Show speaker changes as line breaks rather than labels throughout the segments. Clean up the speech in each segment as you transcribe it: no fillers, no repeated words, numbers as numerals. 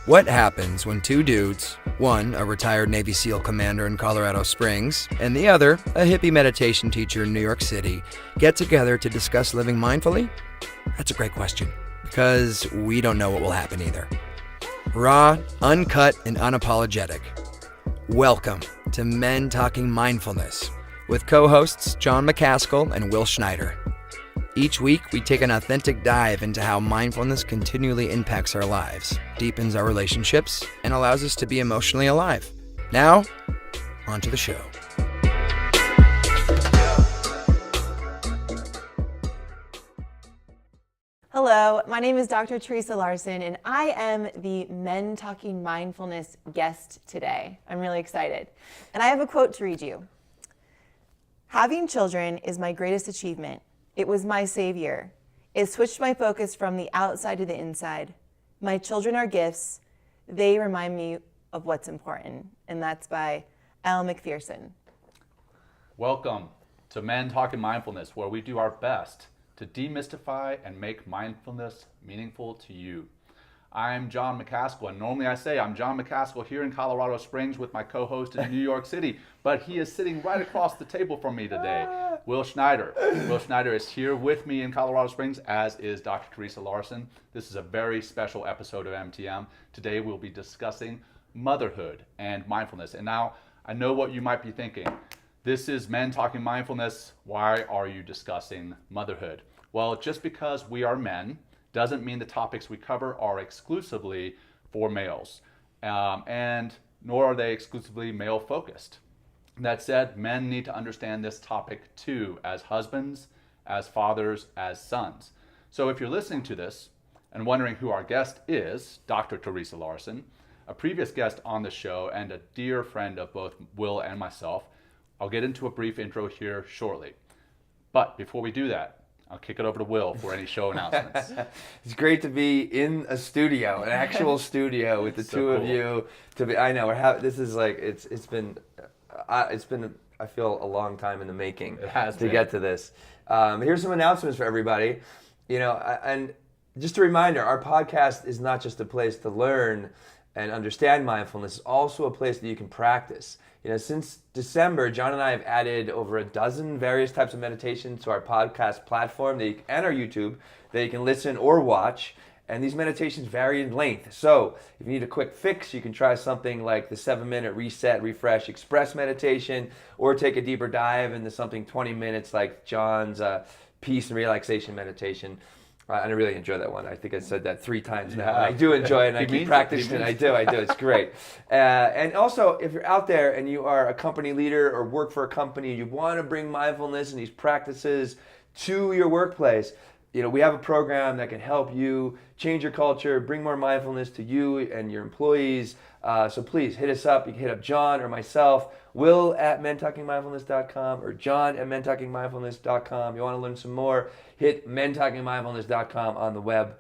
What happens when two dudes, one a retired Navy SEAL commander in Colorado Springs, and the other a hippie meditation teacher in New York City, get together to discuss living mindfully? That's a great question, because we don't know what will happen either. Raw, uncut, and unapologetic. Welcome to Men Talking Mindfulness, with co-hosts John McCaskill and Will Schneider. Each week, we take an authentic dive into how mindfulness continually impacts our lives, deepens our relationships, and allows us to be emotionally alive. Now, on to the show.
Hello, my name is Dr. Theresa Larson, and I am the Men Talking Mindfulness guest today. I'm really excited. And I have a quote to read you. "Having children is my greatest achievement. It was my savior. It switched my focus from the outside to the inside. My children are gifts. They remind me of what's important." And that's by Al McPherson.
Welcome to Men Talking Mindfulness, where we do our best to demystify and make mindfulness meaningful to you. I'm John McCaskill, and normally I say I'm John McCaskill here in Colorado Springs with my co-host in New York City, but he is sitting right across the table from me today, Will Schneider. Will Schneider is here with me in Colorado Springs, as is Dr. Theresa Larson. This is a very special episode of MTM. Today we'll be discussing motherhood and mindfulness. And now I know what you might be thinking. This is Men Talking Mindfulness. Why are you discussing motherhood? Well, just because we are men doesn't mean the topics we cover are exclusively for males, and nor are they exclusively male focused. That said, men need to understand this topic too, as husbands, as fathers, as sons. So if you're listening to this and wondering who our guest is, Dr. Theresa Larson, a previous guest on the show and a dear friend of both Will and myself, I'll get into a brief intro here shortly. But before we do that, I'll kick it over to Will for any show announcements.
It's great to be in a studio, an actual studio with the two of you. I know this is like it's been I feel a long time in the making.
It has
to get to this. Here's some announcements for everybody. And just a reminder, our podcast is not just a place to learn and understand mindfulness. It's also a place that you can practice. Since December, John and I have added over a dozen various types of meditations to our podcast platform and our YouTube that you can listen or watch. And these meditations vary in length. So if you need a quick fix, you can try something like the 7-minute reset, refresh, express meditation, or take a deeper dive into something 20 minutes like John's peace and relaxation meditation. I really enjoy that one. I think I said that 3 times now.
Yeah.
I do enjoy it, and I keep practicing it. I do. It's great. And also, if you're out there and you are a company leader or work for a company, you want to bring mindfulness and these practices to your workplace, we have a program that can help you change your culture, bring more mindfulness to you and your employees. So please hit us up. You can hit up John or myself, Will at mentalkingmindfulness.com or John at mentalkingmindfulness.com. You want to learn some more, hit mentalkingmindfulness.com on the web.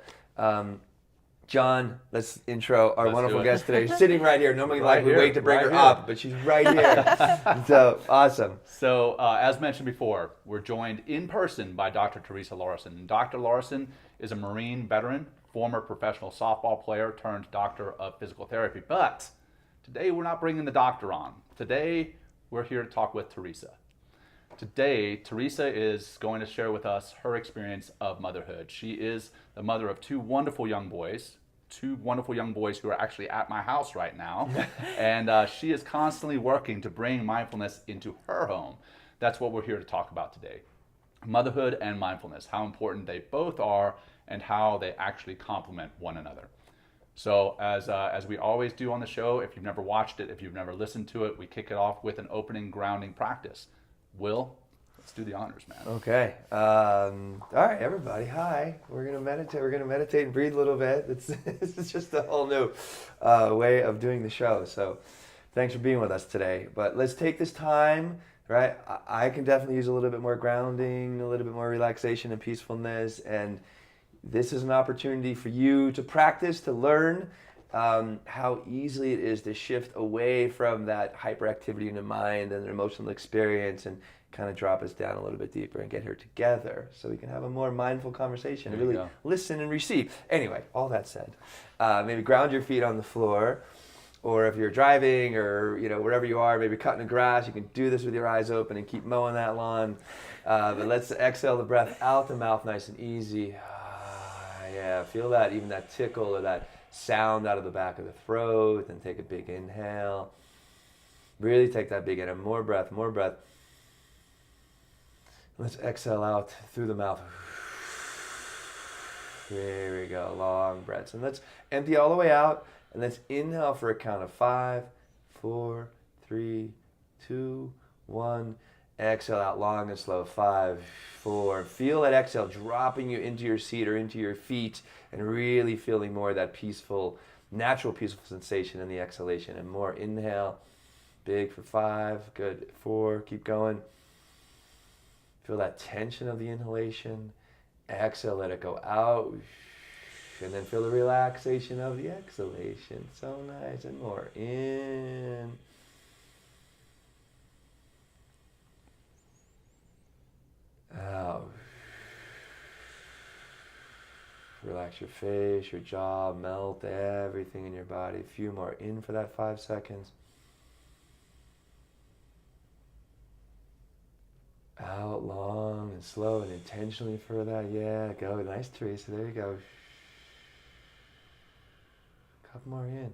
John, let's intro our wonderful guest today. She's sitting right here. Normally we wait to bring her up, but she's right here. So awesome.
So as mentioned before, we're joined in person by Dr. Theresa Larson. Dr. Larson is a Marine veteran, former professional softball player turned doctor of physical therapy. But today we're not bringing the doctor on. Today we're here to talk with Theresa. Today, Theresa is going to share with us her experience of motherhood. She is the mother of 2 wonderful young boys who are actually at my house right now. And she is constantly working to bring mindfulness into her home. That's what we're here to talk about today. Motherhood and mindfulness, how important they both are and how they actually complement one another. So as we always do on the show, if you've never watched it, if you've never listened to it, we kick it off with an opening grounding practice. Will, let's do the honors, man.
Okay. All right, everybody. Hi. We're gonna meditate. We're gonna meditate and breathe a little bit. This is just a whole new way of doing the show. So, thanks for being with us today. But let's take this time. Right. I can definitely use a little bit more grounding, a little bit more relaxation and peacefulness, and this is an opportunity for you to practice, to learn how easily it is to shift away from that hyperactivity in the mind and the emotional experience and kind of drop us down a little bit deeper and get her together so we can have a more mindful conversation and really listen and receive. Anyway, all that said, maybe ground your feet on the floor, or if you're driving or wherever you are, maybe cutting the grass, you can do this with your eyes open and keep mowing that lawn. But let's exhale the breath out the mouth nice and easy. Yeah, feel that, even that tickle or that sound out of the back of the throat, and take a big inhale. Really take that big inhale. More breath, more breath. Let's exhale out through the mouth. There we go, long breaths. And let's empty all the way out, and let's inhale for a count of 5, 4, 3, 2, 1. Exhale out long and slow. 5, 4. Feel that exhale dropping you into your seat or into your feet, and really feeling more of that peaceful, natural peaceful sensation in the exhalation. And more inhale. Big for 5. Good. 4. Keep going. Feel that tension of the inhalation. Exhale, let it go out. And then feel the relaxation of the exhalation. So nice. And more. In. Out. Relax your face, your jaw, melt everything in your body. A few more. In for that 5 seconds. Out long and slow and intentionally for that. Yeah, go. Nice, Theresa. There you go. Couple more in.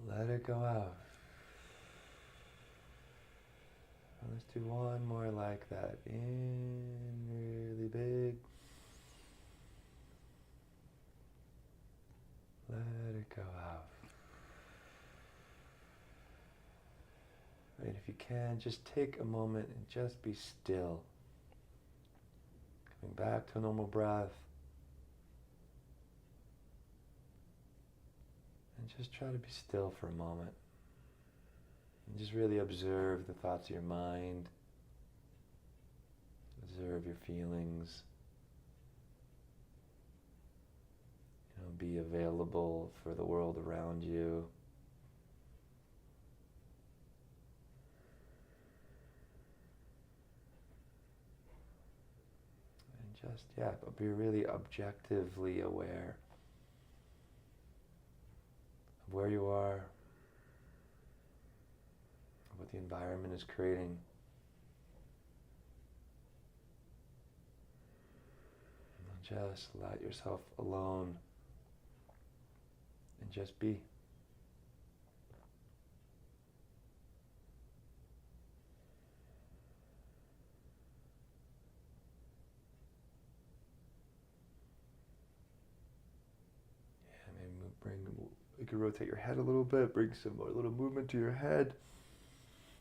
Let it go out. Let's do one more like that. In really big. Let it go out. And if you can, just take a moment and just be still. Coming back to a normal breath. And just try to be still for a moment. And just really observe the thoughts of your mind. Observe your feelings. Be available for the world around you. And just, but be really objectively aware of where you are, what the environment is creating. And just let yourself alone and just be. You can rotate your head a little bit, bring some more little movement to your head.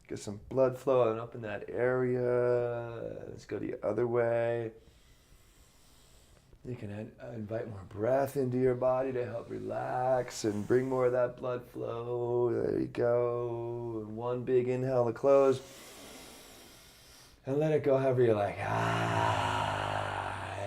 Get some blood flowing up in that area. Let's go the other way. You can invite more breath into your body to help relax and bring more of that blood flow. There you go. And one big inhale to close. And let it go however you like.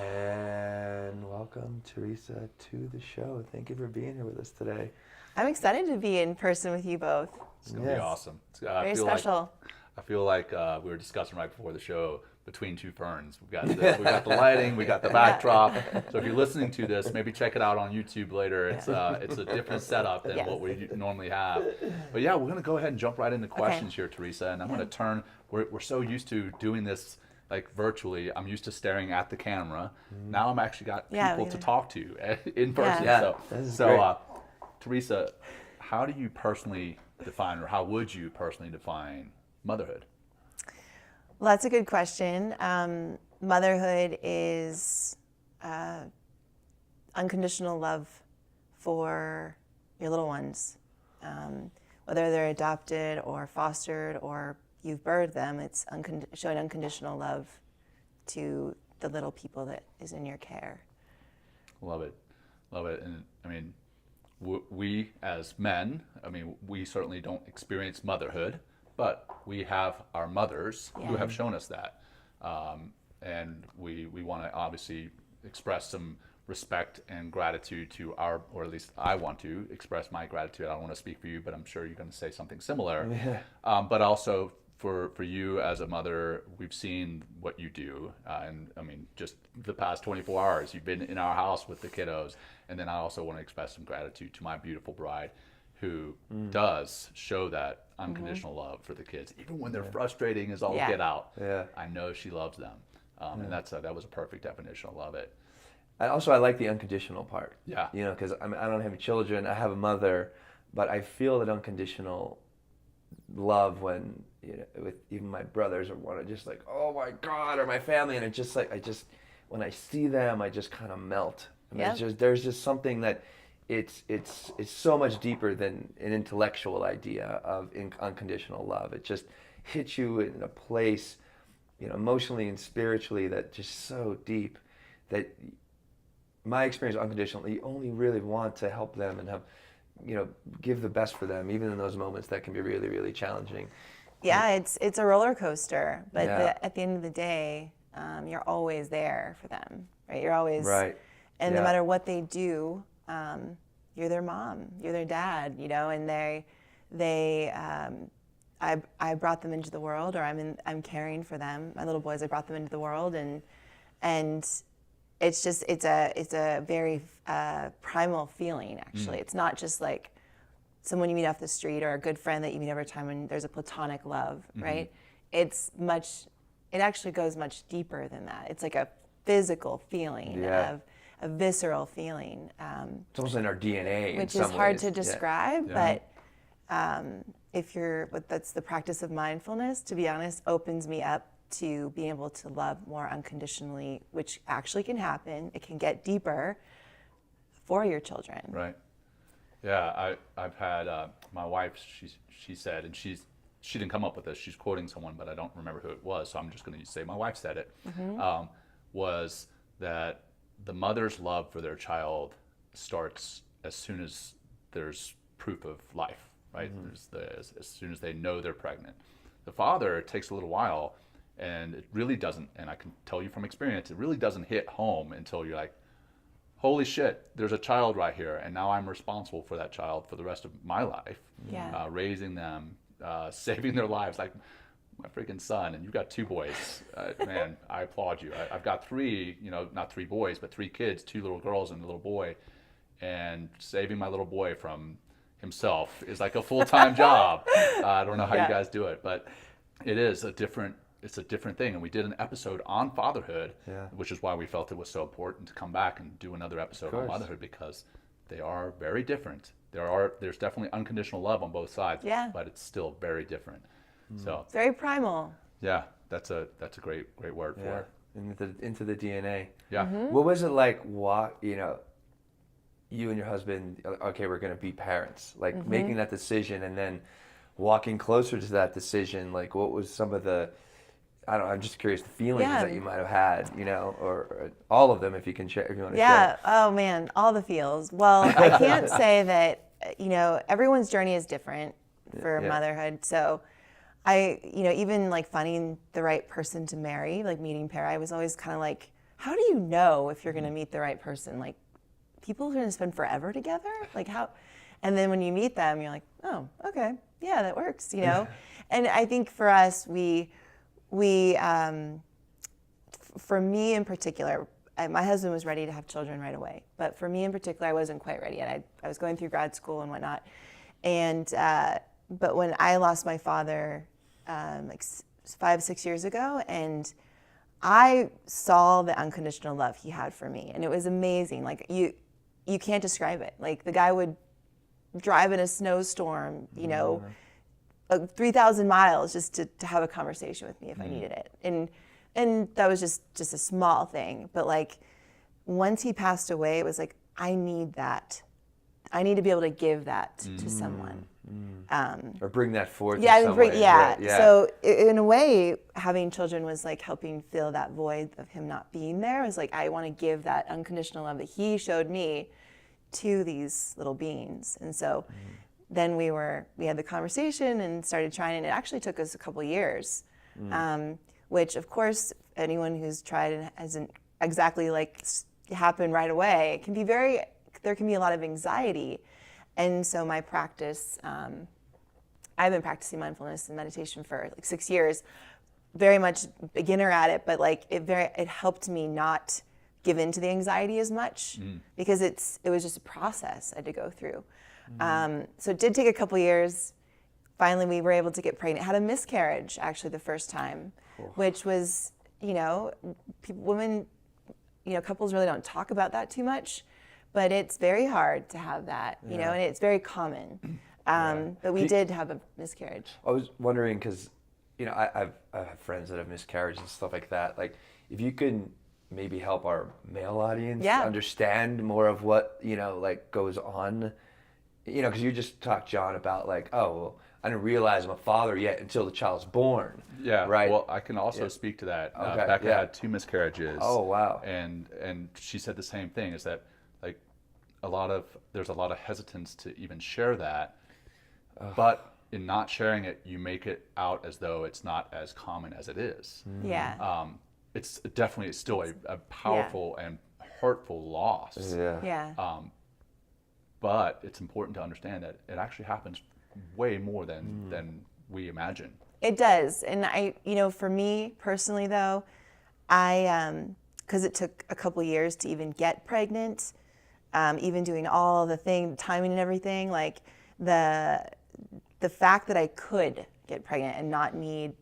And welcome, Theresa, to the show. Thank you for being here with us today.
I'm excited to be in person with you both.
It's going to be awesome.
Very special.
I feel like we were discussing right before the show, between two ferns. We got the lighting, we got the backdrop. So if you're listening to this, maybe check it out on YouTube later. It's a different setup than what we normally have. But we're going to go ahead and jump right into questions here, Theresa. And I'm going to turn. We're so used to doing this like virtually. I'm used to staring at the camera. Now I'm actually got people to talk to in person. So Theresa, how do you personally define, or how would you personally define motherhood?
Well, that's a good question. Motherhood is unconditional love for your little ones. Whether they're adopted or fostered or you've birthed them, it's showing unconditional love to the little people that is in your care.
Love it. And I mean, we as men, we certainly don't experience motherhood, but we have our mothers who have shown us that. And we want to obviously express some respect and gratitude to our, or at least I want to express my gratitude. I don't want to speak for you, but I'm sure you're going to say something similar.
Yeah.
But also for you as a mother, we've seen what you do. And I mean, just the past 24 hours, you've been in our house with the kiddos. And then I also want to express some gratitude to my beautiful bride who does show that unconditional love for the kids. Even when they're frustrating as all get out, I know she loves them. And that was a perfect definition. I love it.
I like the unconditional part.
Yeah.
You know, because I don't have children. I have a mother, but I feel that unconditional love when, with even my brothers or one, just like, oh my God, or my family, and it's just like, when I see them, I just kind of melt. I mean, there's just something that it's so much deeper than an intellectual idea of unconditional love. It just hits you in a place, emotionally and spiritually, that just so deep that my experience unconditionally, you only really want to help them and have, give the best for them, even in those moments that can be really, really challenging.
Yeah, it's a roller coaster, but at the end of the day, you're always there for them, right? You're always
right.
And no matter what they do, you're their mom, you're their dad, and I brought them into the world, or I'm caring for them. My little boys, I brought them into the world, and it's a very primal feeling, actually. It's not just like someone you meet off the street or a good friend that you meet over time and there's a platonic love, right? It actually goes much deeper than that. It's like a physical feeling of a visceral feeling.
It's almost in our DNA,
which
in
is
some
hard
ways.
to describe, but that's the practice of mindfulness, to be honest, opens me up to being able to love more unconditionally, which actually can happen. It can get deeper for your children.
Right. Yeah, I've had my wife. She said, and she didn't come up with this. She's quoting someone, but I don't remember who it was. So I'm just going to say my wife said it. Was that the mother's love for their child starts as soon as there's proof of life, right? As soon as they know they're pregnant. The father, it takes a little while. And it really doesn't, and I can tell you from experience, it really doesn't hit home until you're like, holy shit, there's a child right here, and now I'm responsible for that child for the rest of my life. Raising them, saving their lives, like my freaking son, and you've got 2 boys. Man, I applaud you. I've got 3, not 3 boys, but 3 kids, 2 little girls and a little boy, and saving my little boy from himself is like a full-time job. I don't know how you guys do it, but it is it's a different thing. And we did an episode on fatherhood, which is why we felt it was so important to come back and do another episode on motherhood, because they are very different. There's definitely unconditional love on both sides, but it's still very different. So
it's very primal.
Yeah, that's a great word for it.
Into the DNA.
Yeah.
What was it like? You and your husband, okay, we're going to be parents. Like making that decision and then walking closer to that decision. Like, what was some of the, I'm just curious, the feelings that you might have had, or all of them, if you can share, if you want to share.
Yeah. Oh man, all the feels. Well, I can't say that, everyone's journey is different for motherhood. So even like finding the right person to marry, like meeting Para, I was always kind of like, how do you know if you're going to meet the right person? Like, people are going to spend forever together? Like how? And then when you meet them, you're like, oh, okay, yeah, that works, And I think for us, for me in particular, my husband was ready to have children right away, but for me in particular, I wasn't quite ready, and I was going through grad school and whatnot. And but when I lost my father, 5-6 years ago, and I saw the unconditional love he had for me, and it was amazing. Like you can't describe it. Like the guy would drive in a snowstorm, 3,000 miles just to have a conversation with me if I needed it. And that was just a small thing. But like once he passed away, it was like, I need that. I need to be able to give that to someone.
Or bring that forth.
So in a way, having children was like helping fill that void of him not being there. It was like, I want to give that unconditional love that he showed me to these little beings. And so then we had the conversation and started trying, and it actually took us a couple years, which of course anyone who's tried and hasn't exactly like happen right away. It can be there can be a lot of anxiety. And so my practice, I've been practicing mindfulness and meditation for like 6 years, very much beginner at it, but like it helped me not give in to the anxiety as much because it was just a process I had to go through. So it did take a couple years. Finally, we were able to get pregnant. Had a miscarriage actually the first time, which was, women, couples really don't talk about that too much, but it's very hard to have that, and it's very common. But we did have a miscarriage.
I was wondering because, I have friends that have miscarriages and stuff like that. Like, if you could maybe help our male audience understand more of what, goes on, because you just talked, John, about like, oh, well, I didn't realize I'm a father yet until the child's born. Yeah, right.
Well, I can also speak to that. Becca had 2 miscarriages.
Oh, wow.
And she said the same thing, is that like there's a lot of hesitance to even share that. But in not sharing it, you make it out as though it's not as common as it is.
Yeah.
It's definitely still a powerful and hurtful loss.
Yeah.
But it's important to understand that it actually happens way more than we imagine.
It does. And for me personally though, because it took a couple years to even get pregnant, even doing all the timing and everything, like the fact that I could get pregnant and not need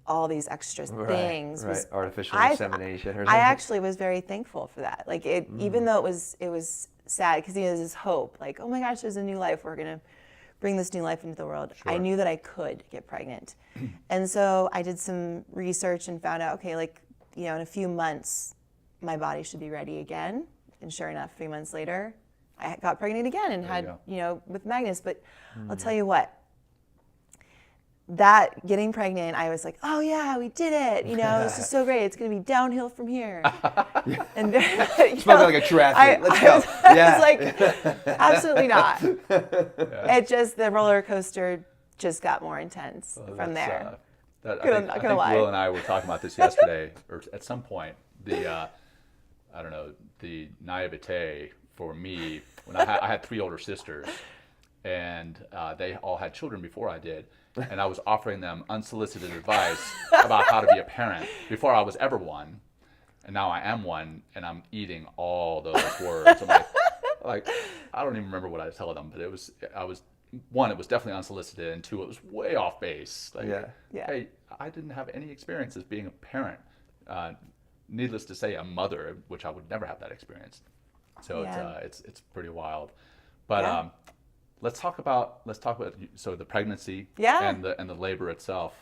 all these extra things was
artificial insemination or something.
I actually was very thankful for that. Like even though it was sad, because there's this hope, like, oh my gosh, there's a new life. We're gonna bring this new life into the world. Sure. I knew that I could get pregnant, and so I did some research and found out, okay, like in a few months, my body should be ready again. And sure enough, 3 months later, I got pregnant again and had with Magnus. But I'll tell you what. That getting pregnant, I was like, oh yeah, we did it. This is so great. It's going to be downhill from here. And
spoke like a triathlete. Let's go.
I was like, absolutely not. It just, the roller coaster just got more intense from there.
I think Will and I were talking about this yesterday, or at some point. The naivete for me when I had 3 older sisters, and they all had children before I did. And I was offering them unsolicited advice about how to be a parent before I was ever one. And now I am one, and I'm eating all those words. I'm like, I don't even remember what I was telling them, but it was definitely unsolicited, and 2, it was way off base. Like, hey, I didn't have any experience as being a parent. Needless to say, a mother, which I would never have that experience. So it's pretty wild. But Let's talk about the pregnancy and the labor itself.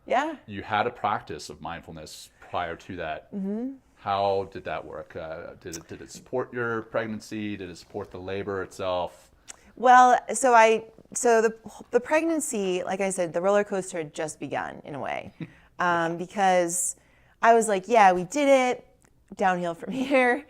Yeah.
You had a practice of mindfulness prior to that. Mm-hmm. How did that work? Did it support your pregnancy? Did it support the labor itself?
Well, so the pregnancy, like I said, the roller coaster had just begun in a way, because I was like, yeah, we did it, downhill from here,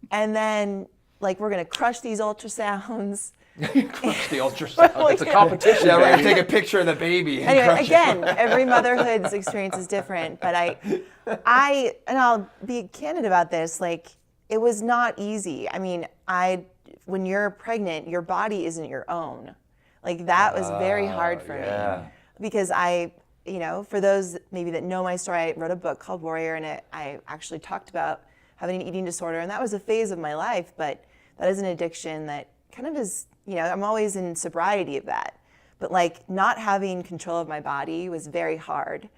and then like we're gonna crush these ultrasounds.
Crush the ultrasound. It's a competition. Yeah, we're gonna take a picture of the baby.
Anyway, again, every motherhood's experience is different, but and I'll be candid about this. Like, it was not easy. I mean, when you're pregnant, your body isn't your own. Like, that was very hard for me because for those maybe that know my story, I wrote a book called Warrior, and I actually talked about having an eating disorder, and that was a phase of my life, but that is an addiction that kind of is, I'm always in sobriety of that. But like not having control of my body was very hard,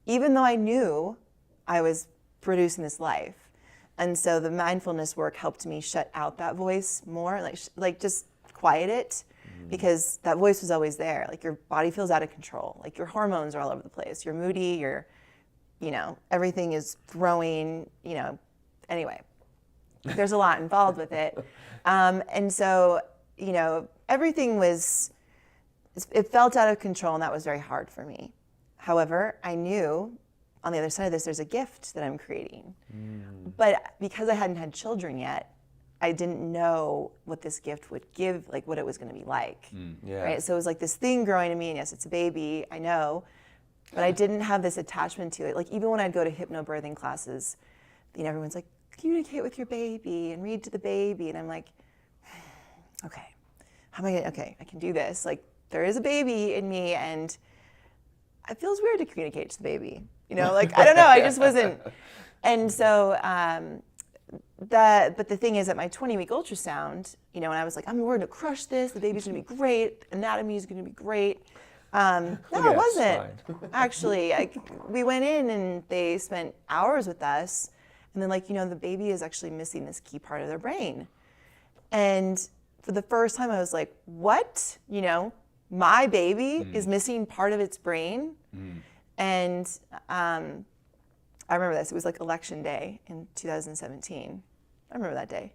even though I knew I was producing this life. And so the mindfulness work helped me shut out that voice more, like just quiet it, because that voice was always there. Like your body feels out of control. Like your hormones are all over the place. You're moody, everything is growing, anyway. There's a lot involved with it. And so, everything it felt out of control, and that was very hard for me. However, I knew on the other side of this, there's a gift that I'm creating. But because I hadn't had children yet, I didn't know what this gift would give, like what it was going to be like. Right? So it was like this thing growing in me, and yes, it's a baby, I know, but I didn't have this attachment to it. Like even when I'd go to hypnobirthing classes, everyone's like, communicate with your baby and read to the baby. And I'm like, okay, how am I gonna, okay, I can do this. Like, there is a baby in me, and it feels weird to communicate to the baby. You know, like, I don't know, I just wasn't. And so, but the thing is, at my 20-week ultrasound, you know, and I was like, we're gonna crush this, the baby's gonna be great, anatomy is gonna be great. No, it wasn't. Actually, we went in and they spent hours with us, and then, like, you know, the baby is actually missing this key part of their brain. And for the first time, I was like, what? You know, my baby is missing part of its brain? And I remember this. It was like election day in 2017. I remember that day.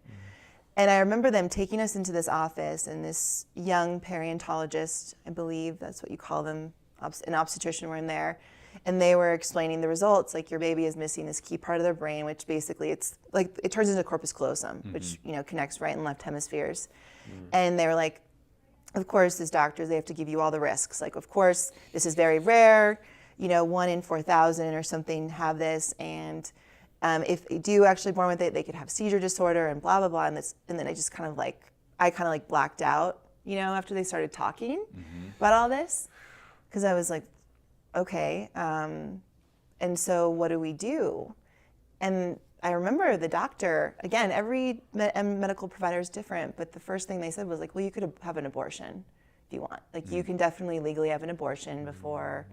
And I remember them taking us into this office, and this young periodontologist, I believe that's what you call them, an obstetrician were in there, and they were explaining the results, like, your baby is missing this key part of their brain, which basically it's like, it turns into corpus callosum, which, you know, connects right and left hemispheres. And they were like, of course, as doctors, they have to give you all the risks. Like, of course, this is very rare, you know, 1 in 4,000 or something have this, and if they do actually born with it, they could have seizure disorder and blah, blah, blah. And then I just kind of blacked out, you know, after they started talking about all this. Because I was like, okay, and so what do we do? And I remember the doctor, again, every medical provider is different, but the first thing they said was like, well, you could have an abortion if you want. Like, you can definitely legally have an abortion before,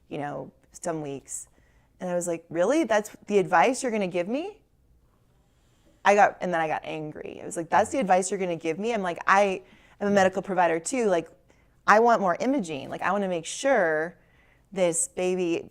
you know, some weeks. And I was like, really? That's the advice you're gonna give me? And then I got angry. I was like, that's the advice you're gonna give me? I'm like, I am a medical provider too. Like, I want more imaging. Like, I wanna make sure this baby,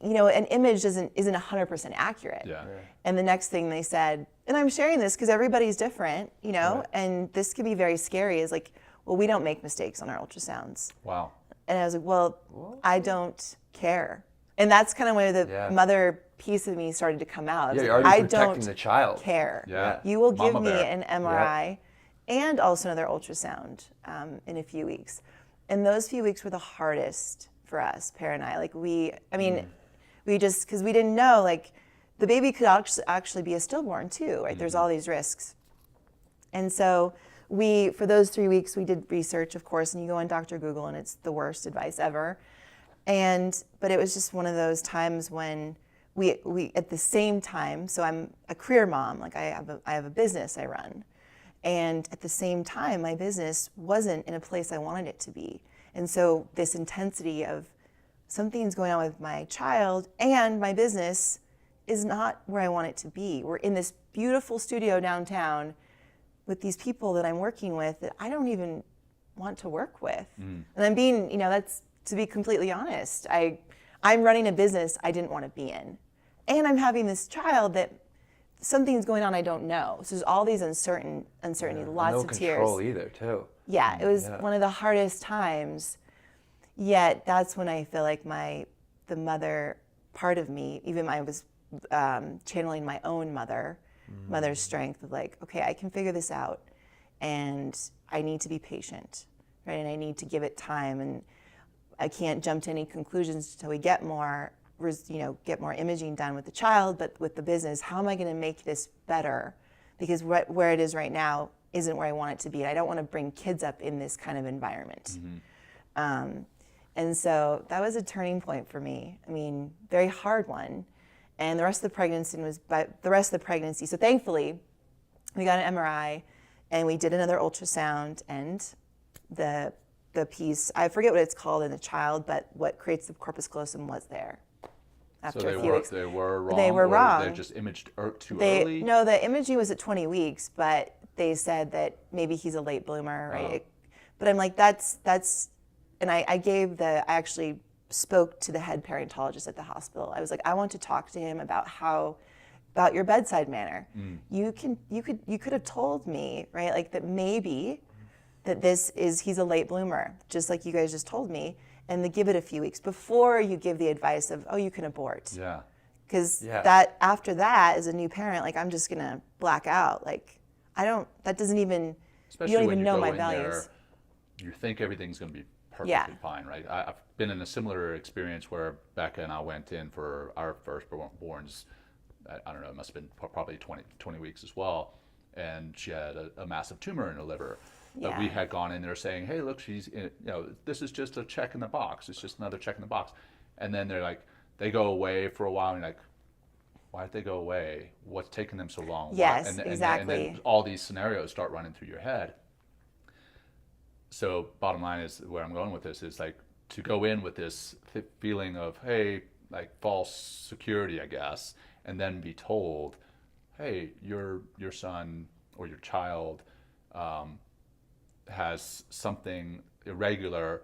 you know, an image isn't 100% accurate.
Yeah.
And the next thing they said, and I'm sharing this because everybody's different, you know, and this can be very scary, is like, well, we don't make mistakes on our ultrasounds.
Wow.
And I was like, well, I don't care. And that's kind of where the mother piece of me started to come out.
Yeah,
Like,
you're already
I
protecting
don't
the child.
care.
Yeah.
You will give
Mama
me
bear.
an MRI and also another ultrasound in a few weeks. And those few weeks were the hardest for us, Per and I. Like, we just, because we didn't know, like, the baby could actually be a stillborn too, right? There's all these risks. And so for those 3 weeks, we did research, of course, and you go on Dr. Google, and it's the worst advice ever. But it was just one of those times when we at the same time, so I'm a career mom, like, I have a business I run. And at the same time, my business wasn't in a place I wanted it to be. And so this intensity of something's going on with my child and my business is not where I want it to be. We're in this beautiful studio downtown with these people that I'm working with that I don't even want to work with. And I'm being, you know, that's, to be completely honest, I'm running a business I didn't want to be in. And I'm having this child that something's going on I don't know. So there's all these uncertainty, lots of tears.
No control either, too.
Yeah, it was one of the hardest times. Yet that's when I feel like the mother part of me, even I was channeling my own mother's strength of like, okay, I can figure this out, and I need to be patient, right? And I need to give it time, and I can't jump to any conclusions until we get more imaging done with the child, but with the business, how am I going to make this better? Because where it is right now isn't where I want it to be. And I don't want to bring kids up in this kind of environment. And so that was a turning point for me. I mean, very hard one. And the rest of the pregnancy, so thankfully, we got an MRI, and we did another ultrasound, and the piece, I forget what it's called in the child, but what creates the corpus callosum was there. After a few weeks.
They were wrong.
They were wrong.
They just imaged too early.
No, the imaging was at 20 weeks, but they said that maybe he's a late bloomer, right? But I'm like, that's, and I actually spoke to the head periodontologist at the hospital. I was like, I want to talk to him about your bedside manner. You could have told me, right? Like, that maybe that he's a late bloomer, just like you guys just told me, and to give it a few weeks before you give the advice of, oh, you can abort.
Yeah.
Because after that, as a new parent, like, I'm just gonna black out. Like, that doesn't even,
Especially
you don't
when
even
you
know
go
my
in
values.
There, you think everything's gonna be perfectly fine, right? I've been in a similar experience where Becca and I went in for our firstborns I don't know, it must have been probably 20 weeks as well. And she had a massive tumor in her liver. But we had gone in there saying, hey, look, she's, this is just a check in the box. It's just another check in the box. And then they're like, they go away for a while, and you're like, why did they go away? What's taking them so long?
Yes,
And then all these scenarios start running through your head. So bottom line is, where I'm going with this is like to go in with this feeling of, hey, like false security, I guess, and then be told, hey, your son or your child has something irregular,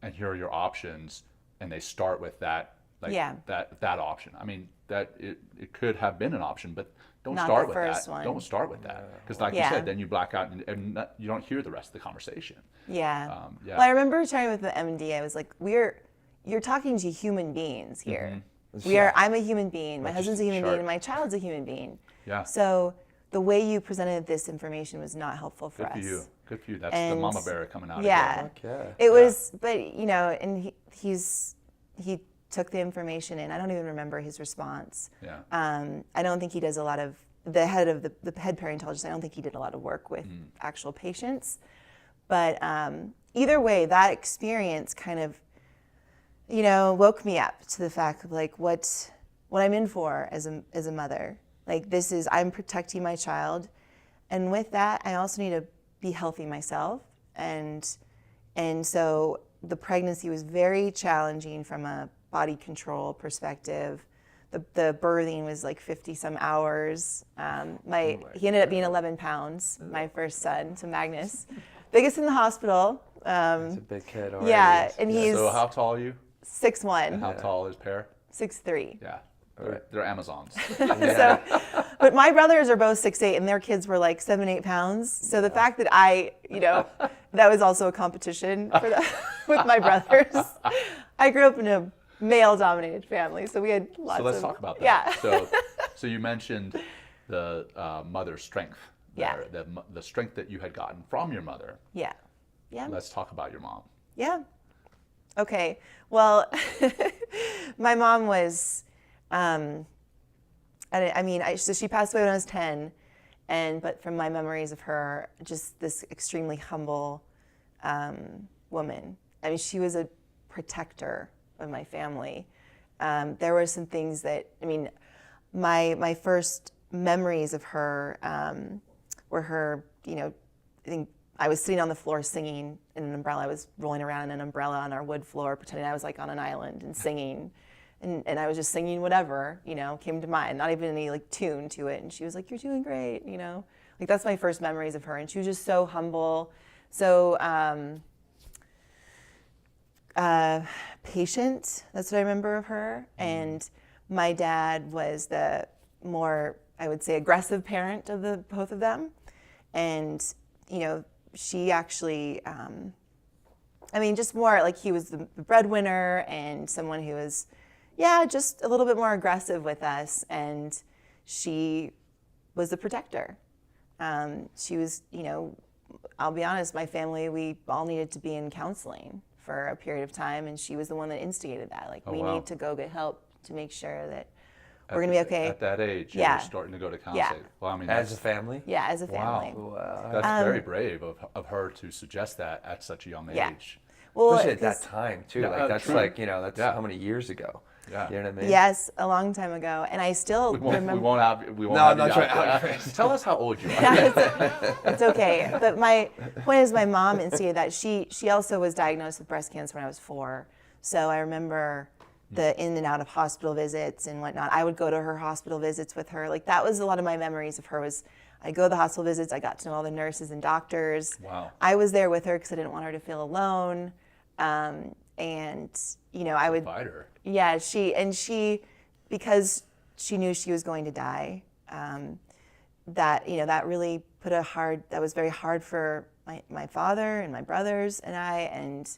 and here are your options, and they start with that, that option. I mean, that it could have been an option, but don't
Not
start
the
with
first
that.
one.
Don't start with that, because like you said, then you black out and you don't hear the rest of the conversation.
Well, I remember chatting with the MD. I was like, you're talking to human beings here. I'm a human being. My husband's a human being, and my child's a human being.
Yeah.
So the way you presented this information was not helpful for us.
Good for you. That's the mama bear coming out.
Yeah.
Okay.
It was, but and he took the information in. I don't even remember his response.
Yeah.
I don't think he does a lot of, the head of the head perinatologist, I don't think he did a lot of work with actual patients. But either way, that experience kind of, woke me up to the fact of like what I'm in for as a mother. Like I'm protecting my child, and with that, I also need to be healthy myself. And so the pregnancy was very challenging from a body control perspective. The birthing was like 50 some hours. He ended up being 11 pounds, my first son, so Magnus, biggest in the hospital.
He's a big kid already.
Yeah, and he's
So how tall are you?
6'1".
And how tall is Pear?
6'3".
Yeah. They're Amazons.
So, but my brothers are both 6'8", and their kids were like 7-8 pounds. So the fact that that was also a competition for that with my brothers. I grew up in a male-dominated family, so we had lots.
So let's talk about that.
Yeah.
So you mentioned the mother's strength. There, the strength that you had gotten from your mother.
Yeah.
Let's talk about your mom.
Yeah. Okay. Well, my mom was. So she passed away when I was 10, but from my memories of her, just this extremely humble woman. I mean, she was a protector of my family. There were some things that, my first memories of her were her, I think I was sitting on the floor singing in an umbrella. I was rolling around in an umbrella on our wood floor, pretending I was like on an island and singing. And I was just singing whatever, came to mind, not even any like tune to it. And she was like, "You're doing great," Like that's my first memories of her. And she was just so humble, so patient. That's what I remember of her. And my dad was the more, I would say, aggressive parent of the both of them. And, she actually, just more like he was the breadwinner and someone who was, just a little bit more aggressive with us. And she was the protector. She was, I'll be honest, my family, we all needed to be in counseling for a period of time. And she was the one that instigated that. Like, we need to go get help to make sure that we're going to be okay.
At that age, you're starting to go to counseling.
Yeah.
Well,
As a family?
Yeah, as a family.
Wow.
That's very brave of her to suggest that at such a young age.
Well,
especially at that time too.
Yeah,
that's
true.
like, that's how many years ago?
Yeah.
You know what I mean?
Yes, a long time ago, and I still remember.
We won't have.
No, I'm not trying.
Tell us how old you are.
It's okay. But my point is, my mom instigated that. She also was diagnosed with breast cancer when I was 4. So I remember the in and out of hospital visits and whatnot. I would go to her hospital visits with her. Like that was a lot of my memories of her. Was I'd go to the hospital visits. I got to know all the nurses and doctors.
Wow.
I was there with her because I didn't want her to feel alone. And I would.
Fighter.
Yeah, she because she knew she was going to die. That really that was very hard for my father and my brothers and I, and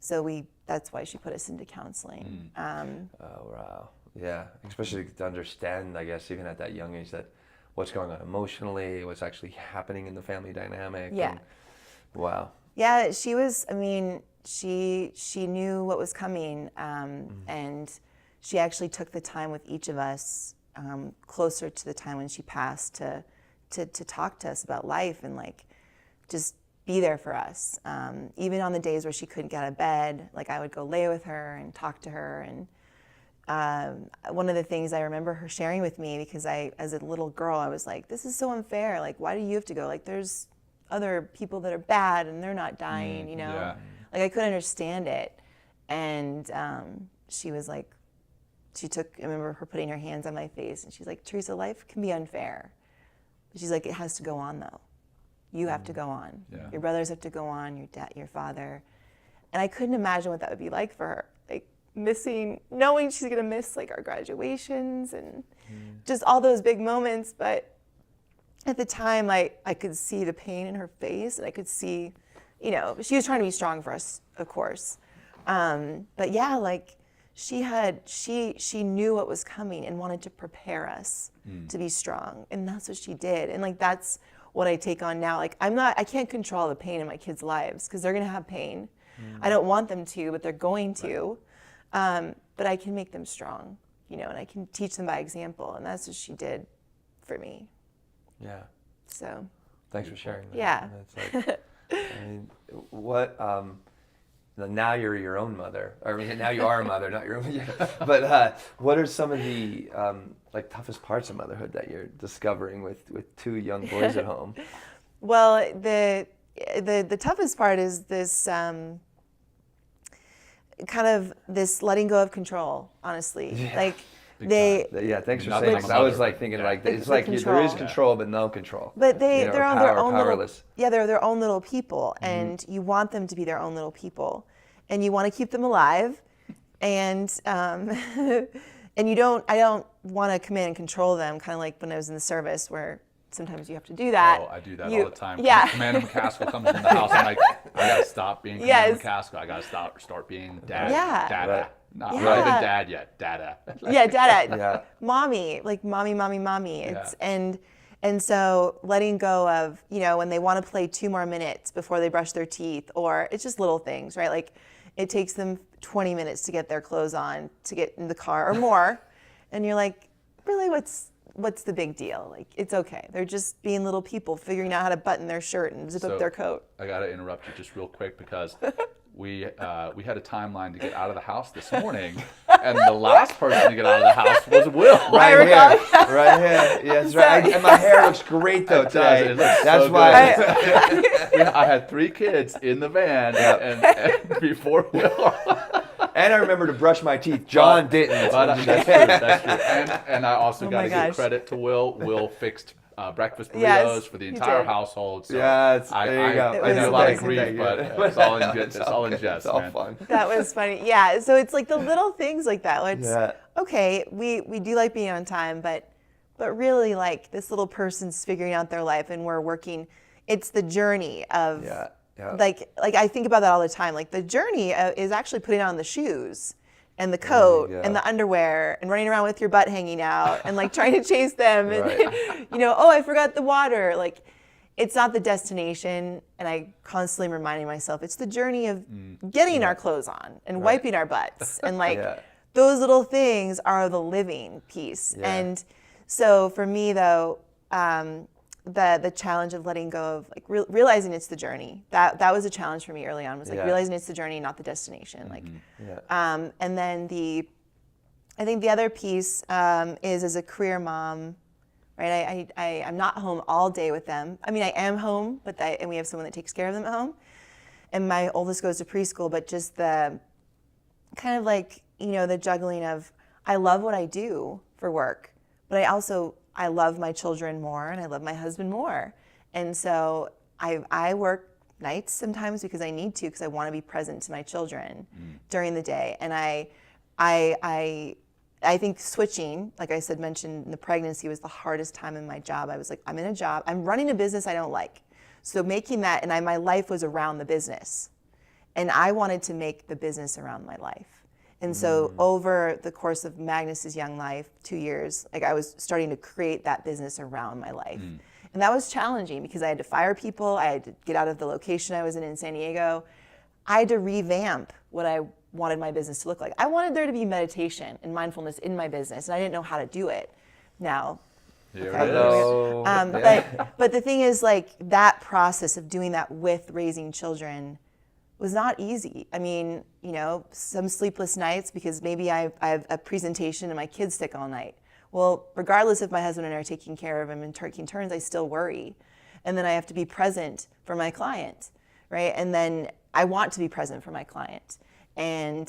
so that's why she put us into counseling.
Oh wow, yeah, especially to understand, I guess, even at that young age, that what's going on emotionally, what's actually happening in the family dynamic.
Yeah.
And, wow.
Yeah, she was. She knew what was coming, and she actually took the time with each of us closer to the time when she passed to talk to us about life and like just be there for us. Even on the days where she couldn't get out of bed, like I would go lay with her and talk to her. And one of the things I remember her sharing with me, because as a little girl, I was like, this is so unfair. Like, why do you have to go? Like, there's other people that are bad and they're not dying, you know?
Yeah.
Like, I couldn't understand it. And she was like, I remember her putting her hands on my face and she's like, Theresa, life can be unfair. But she's like, it has to go on though. You have to go on.
Yeah.
Your brothers have to go on, your father. And I couldn't imagine what that would be like for her. Like knowing she's gonna miss like our graduations and just all those big moments. But at the time, I could see the pain in her face and I could see, you know, she was trying to be strong for us, of course. But yeah, like she knew what was coming and wanted to prepare us to be strong. And that's what she did. And like, that's what I take on now. Like I can't control the pain in my kids' lives because they're gonna have pain. I don't want them to, but they're going to. But I can make them strong, you know, and I can teach them by example. And that's what she did for me.
Yeah.
So.
Thanks for sharing that.
Yeah.
That's like, I mean, what, now you're your own mother, or now you are a mother, not your own. But what are some of the like toughest parts of motherhood that you're discovering with two young boys at home?
Well, the toughest part is this kind of this letting go of control. Honestly,
Yeah.
like
thanks for saying that. I was like thinking like it's like there is control but no control.
But they're on their own
powerless.
they're their own little people, and you want them to be their own little people, and you want to keep them alive, and and I don't want to command and control them, kind of like when I was in the service where sometimes you have to do that.
Oh, I do that all the time.
Yeah.
Commander McCaskill comes in the house. I'm like, I gotta stop being Commander McCaskill. I gotta start being dad.
Yeah.
Dada.
Right.
Not even dad yet. Dada.
Yeah, dada.
Yeah.
Mommy, like mommy. It's and so letting go of, you know, when they want to play 2 more minutes before they brush their teeth, or it's just little things, right? Like it takes them 20 minutes to get their clothes on, to get in the car or more. And you're like, really, what's the big deal? Like, it's okay. They're just being little people, figuring out how to button their shirt and zip up their coat.
I gotta interrupt you just real quick because we had a timeline to get out of the house this morning, and the last person to get out of the house was Will.
Right here. Yes, right. And my hair looks great though today.
It looks
That's
so
why.
good. I had 3 kids in the van, and before Will.
And I remember to brush my teeth. John didn't.
That's true. And I also got to give
gosh.
credit to Will. Will fixed breakfast burritos for the entire
did.
household. So
There you go.
I know a lot of
amazing.
grief, but it's all in jest. It's all in jest,
It's all
man.
fun.
That was funny. Yeah, so it's like the little things like that. It's
Yeah.
okay, we do like being on time, but really like this little person's figuring out their life and we're working. It's the journey of
Yeah.
like I think about that all the time. Like the journey is actually putting on the shoes and the coat and the underwear and running around with your butt hanging out and like trying to chase them and you know, oh, I forgot the water. Like it's not the destination, and I constantly reminding myself it's the journey of getting our clothes on and wiping our butts and like those little things are the living piece. And so for me though, the challenge of letting go of like realizing it's the journey, that was a challenge for me early on, was like realizing it's the journey, not the destination. Like and then I think the other piece is as a career mom, right? I'm not home all day with them. I mean, I am home, and we have someone that takes care of them at home, and my oldest goes to preschool, but just the kind of like, you know, the juggling of I love what I do for work, but I love my children more and I love my husband more. And so I work nights sometimes because I need to, because I want to be present to my children during the day. And I think switching, like I said, mentioned in the pregnancy, was the hardest time in my job. I was like, I'm in a job, I'm running a business I don't like. So making that, and my life was around the business. And I wanted to make the business around my life. And so over the course of Magnus's young life, 2 years, like I was starting to create that business around my life. And that was challenging because I had to fire people. I had to get out of the location I was in San Diego. I had to revamp what I wanted my business to look like. I wanted there to be meditation and mindfulness in my business, and I didn't know how to do it. now.
Here
Okay.
it is.
Hello.
But the thing is, like, that process of doing that with raising children was not easy. I mean, you know, some sleepless nights because maybe I have a presentation and my kid's sick all night. Well, regardless if my husband and I are taking care of him and taking turns, I still worry. And then I have to be present for my client, right? And then I want to be present for my client. And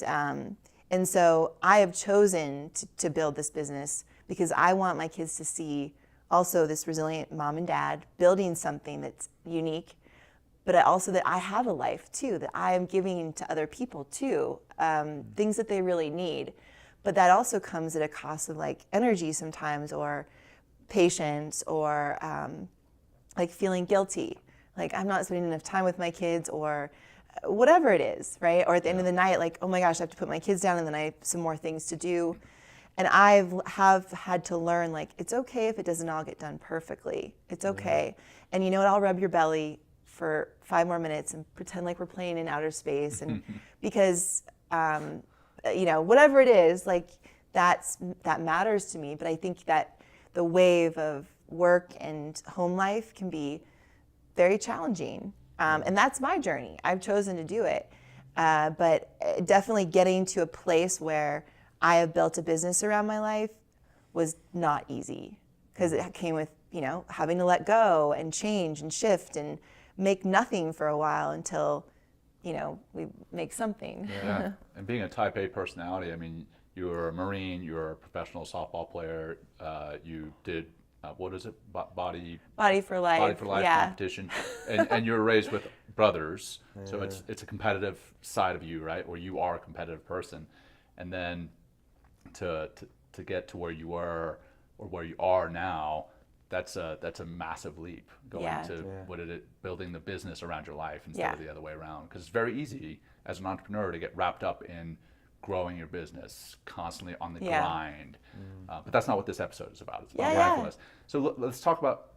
so I have chosen to build this business because I want my kids to see also this resilient mom and dad building something that's unique, but also that I have a life too, that I am giving to other people too, things that they really need. But that also comes at a cost of like energy sometimes, or patience, or like feeling guilty. Like I'm not spending enough time with my kids, or whatever it is, right? Or at the end of the night, like, oh my gosh, I have to put my kids down and then I have some more things to do. And have had to learn, like, it's okay if it doesn't all get done perfectly. It's okay. And you know what? I'll rub your belly for 5 more minutes and pretend like we're playing in outer space. And because, you know, whatever it is, like, that matters to me. But I think that the wave of work and home life can be very challenging. And that's my journey. I've chosen to do it. But definitely getting to a place where I have built a business around my life was not easy, because it came with, you know, having to let go and change and shift and make nothing for a while until, you know, we make something.
Yeah. And being a type A personality, I mean, you were a Marine, you were a professional softball player, you did, what is it, Body
for Life
competition, and you were raised with brothers, so it's a competitive side of you, right? Or you are a competitive person, and then to get to where you were or where you are now, that's a massive leap going to building the business around your life instead of the other way around, because it's very easy as an entrepreneur to get wrapped up in growing your business, constantly on the grind, but that's not what this episode is about. It's about mindfulness. So let's talk about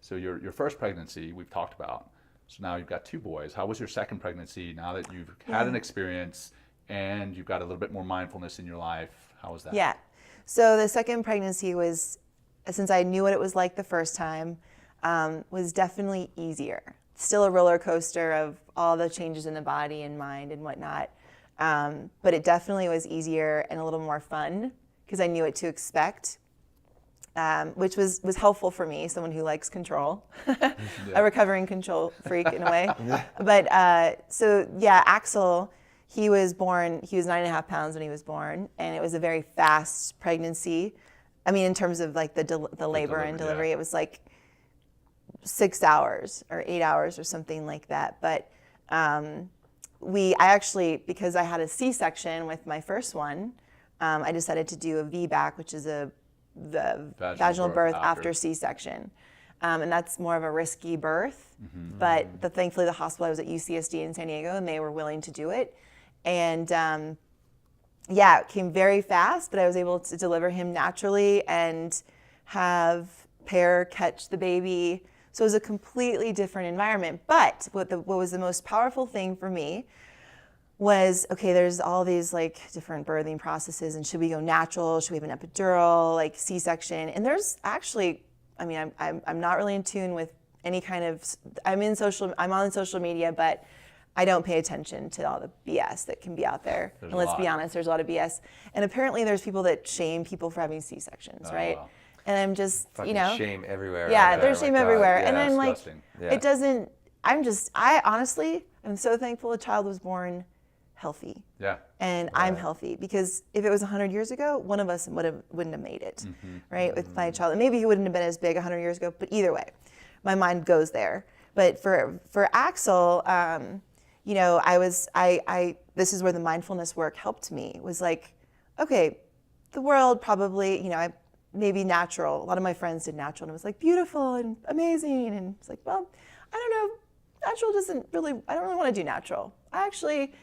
so your first pregnancy we've talked about. So now you've got 2 boys. How was your second pregnancy, now that you've had an experience and you've got a little bit more mindfulness in your life? How was that?
Yeah. So the second pregnancy was, since I knew what it was like the first time, was definitely easier. Still a roller coaster of all the changes in the body and mind and whatnot. But it definitely was easier and a little more fun because I knew what to expect, which was helpful for me, someone who likes control, a recovering control freak in a way. But so yeah, Axel, he was 9.5 pounds when he was born, and it was a very fast pregnancy. I mean, in terms of like the labor and delivery, it was like 6 hours or 8 hours or something like that. But I actually, because I had a C-section with my first one, I decided to do a VBAC, which is the vaginal birth after C-section. And that's more of a risky birth. But thankfully the hospital, I was at UCSD in San Diego, and they were willing to do it. And it came very fast, but I was able to deliver him naturally and have Pear catch the baby. So it was a completely different environment. But what was the most powerful thing for me was, okay, there's all these like different birthing processes, and should we go natural? Should we have an epidural, like C-section? And there's actually, I mean, I'm not really in tune with any kind of, I'm on social media, but I don't pay attention to all the BS that can be out there. And let's be honest, there's a lot of BS. And apparently there's people that shame people for having C-sections, right? Wow. And I'm just,
fucking shame everywhere.
Yeah,
right
there's shame everywhere.
Yeah,
and I'm like,
disgusting.
it doesn't, I honestly, I'm so thankful a child was born healthy. Yeah. And I'm healthy, because if it was 100 years ago, one of us wouldn't have made it, right? With my child. And maybe he wouldn't have been as big 100 years ago, but either way, my mind goes there. But for Axel, you know, this is where the mindfulness work helped me, was like, okay, the world probably, you know, maybe natural. A lot of my friends did natural, and it was like beautiful and amazing. And it's like, well, I don't know, natural I don't really want to do natural. I actually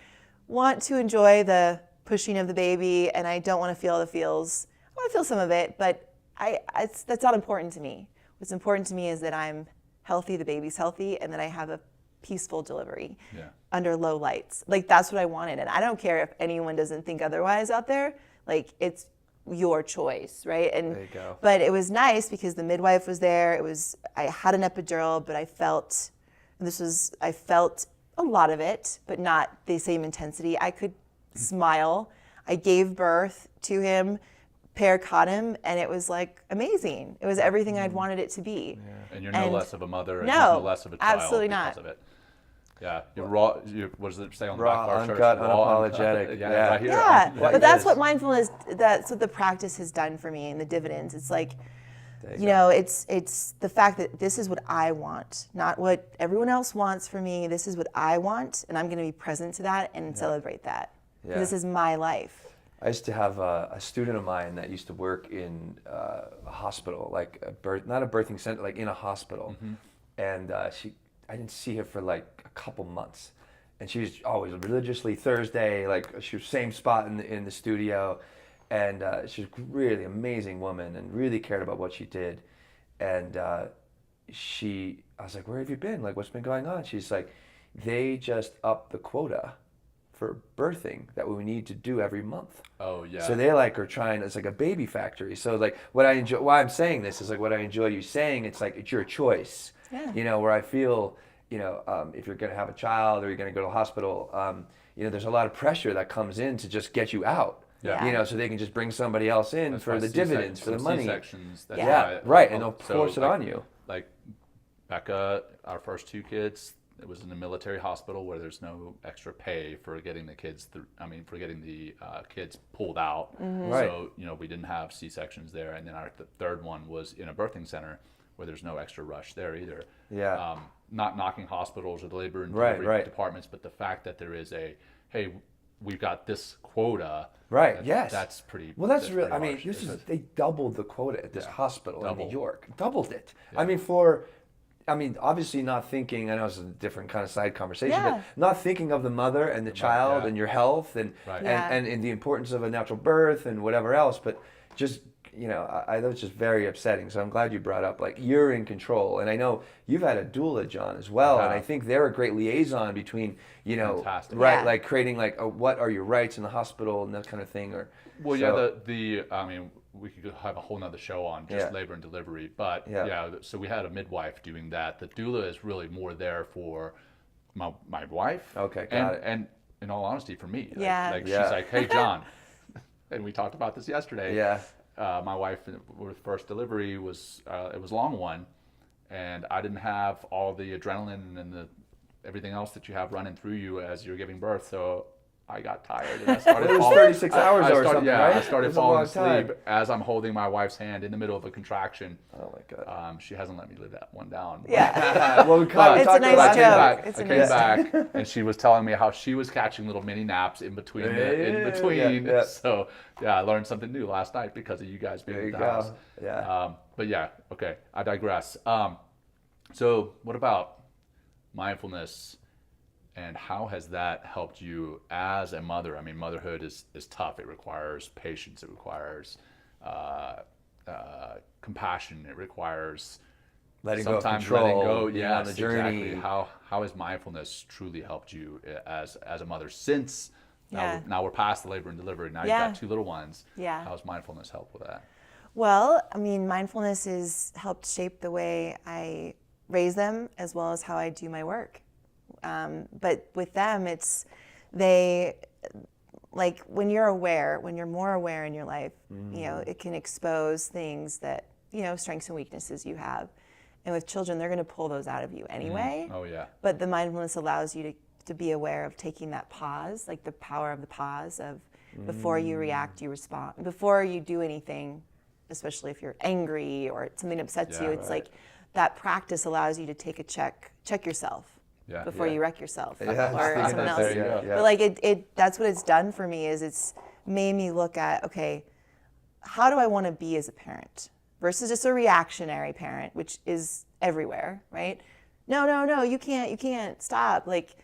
want to enjoy the pushing of the baby, and I don't want to feel the feels. I want to feel some of it, but that's not important to me. What's important to me is that I'm healthy, the baby's healthy, and that I have a peaceful delivery under low lights. Like, that's what I wanted. And I don't care if anyone doesn't think otherwise out there. Like, it's your choice, right? And
There you go.
but it was nice because the midwife was there. I had an epidural, but I felt a lot of it, but not the same intensity. I could smile. I gave birth to him, caught him, and it was like amazing. It was everything I'd wanted it to be.
And you're no less of a mother, and
No,
you're no less of a child
absolutely
because
not.
of it. Yeah, you're raw. What does it say on the
Raw,
back of our
uncut,
shirt? Raw,
unapologetic.
uncut.
Yeah.
Right here.
Yeah,
What
but that's
is.
what mindfulness, that's what the practice has done for me and the dividends. It's like,
There
you know, it's the fact that this is what I want, not what everyone else wants for me. This is what I want, and I'm going to be present to that and celebrate that. 'Cause
Yeah.
This is my life.
I used to have a student of mine that used to work in a hospital, like not a birthing center, like in a hospital. And I didn't see her for like a couple months. And she was always religiously Thursday, like she was same spot in the studio. And she was a really amazing woman and really cared about what she did. And I was like, where have you been? Like, what's been going on? She's like, they just upped the quota for birthing that we need to do every month.
Oh yeah.
So they like are trying. It's like a baby factory. So like what I enjoy. Why I'm saying this is like what I enjoy you saying. It's like it's your choice.
Yeah.
You know, where I feel, you know, if you're gonna have a child or you're gonna go to a hospital, you know, there's a lot of pressure that comes in to just get you out.
Yeah.
You know, so they can just bring somebody else in
That's
for
why
the
C-sec-
dividends, for the
some
money.
C-sections, that's
Yeah,
why-
right, and they'll
so,
force it
like-
on you.
Like Becca, our first two kids, it was in a military hospital where there's no extra pay for getting the kids for getting the kids pulled out.
Right.
So, you know, we didn't have C-sections there. And then our third one was in a birthing center where there's no extra rush there either.
Yeah.
Not knocking hospitals or the labor and
Right,
delivery
right.
departments, but the fact that there is hey, we've got this quota.
Right. Yes.
That's pretty.
Well, that's real.
pretty
I mean,
harsh.
they doubled the quota at this hospital in
Double.
New York. Doubled it.
Yeah.
I mean, obviously not thinking. I know it's a different kind of side conversation,
Yeah.
but not thinking of the mother and the child
yeah.
and your health and
Right.
Yeah.
and the importance of a natural birth and whatever else. But just I thought it was just very upsetting. So I'm glad you brought up like you're in control, and I know you've had a doula, John, as well, and I think they're a great liaison between
Fantastic.
right,
Yeah.
like creating like what are your rights in the hospital and that kind of thing, or
Well,
so-
yeah, I mean, we could have a whole nother show on just
Yeah.
labor and delivery, but
Yeah.
so we had a midwife doing that. The doula is really more there for my wife.
Okay, got it.
And in all honesty, for me,
Yeah.
like
Yeah.
she's like, hey, John, and we talked about this yesterday.
Yeah.
My wife with first delivery was it was a long one, and I didn't have all the adrenaline and everything else that you have running through you as you're giving birth, so I got tired and I started
It was
falling.
36 hours
I
or
started,
something,
yeah,
right?
I
It
started
was a long
falling asleep
time.
as I'm holding my wife's hand in the middle of a contraction.
Oh my God.
She hasn't let me live that one down.
Yeah.
Well, we
But
It's a
talked
nice
about
I came
joke.
back,
It's
I
a
came
nice
back and she was telling me how she was catching little mini naps in between.
Yeah.
So yeah, I learned something new last night because of you guys being
There
at
you
the house.
go. Yeah.
But yeah, okay, I digress. So what about mindfulness and how has that helped you as a mother? I mean, motherhood is tough. It requires patience. It requires compassion. It requires
Letting go of
sometimes
control,
letting go.
being
Yes,
on the journey.
exactly. How has mindfulness truly helped you as a mother since
Yeah.
now we're past the labor and delivery. Now
Yeah.
you've got two little ones.
Yeah.
How has mindfulness helped with that?
Well, I mean, mindfulness has helped shape the way I raise them as well as how I do my work. But with them, like when you're more aware in your life, it can expose things that, strengths and weaknesses you have. And with children, they're going to pull those out of you anyway.
Oh yeah.
But the mindfulness allows you to be aware of taking that pause, like the power of the pause of before you react, you respond. Before you do anything, especially if you're angry or something upsets you,
Yeah,
it's like that practice allows you to take a check yourself
Yeah.
before you wreck yourself
Yeah,
or
yeah,
someone else.
there you go. Yeah.
But like that's what it's done for me is it's made me look at, okay, how do I want to be as a parent versus just a reactionary parent, which is everywhere, right? No, you can't stop. Like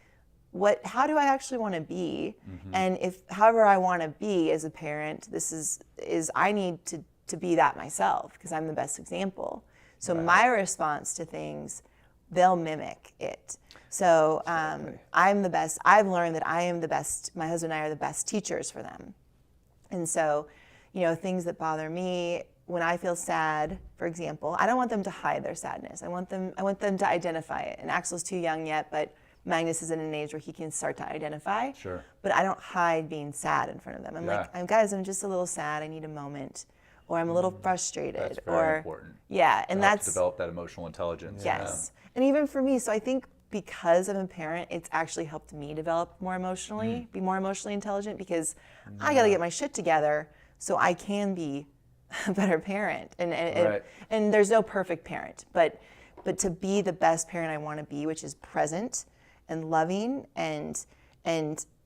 how do I actually want to be? And if however I want to be as a parent, this is I need to be that myself because I'm the best example. So my response to things, they'll mimic it. So I'm the best. I've learned that I am the best. My husband and I are the best teachers for them. And so, things that bother me. When I feel sad, for example, I don't want them to hide their sadness. I want them to identify it. And Axel's too young yet, but Magnus is in an age where he can start to identify.
Sure.
But I don't hide being sad in front of them. I'm like, guys, I'm just a little sad. I need a moment. Or I'm a little frustrated.
That's very important.
Yeah, and that's
to develop that emotional intelligence.
Yes. And even for me, so I think because I'm a parent, it's actually helped me develop more emotionally, be more emotionally intelligent, because I got to get my shit together so I can be a better parent. And there's no perfect parent, but to be the best parent I want to be, which is present and loving and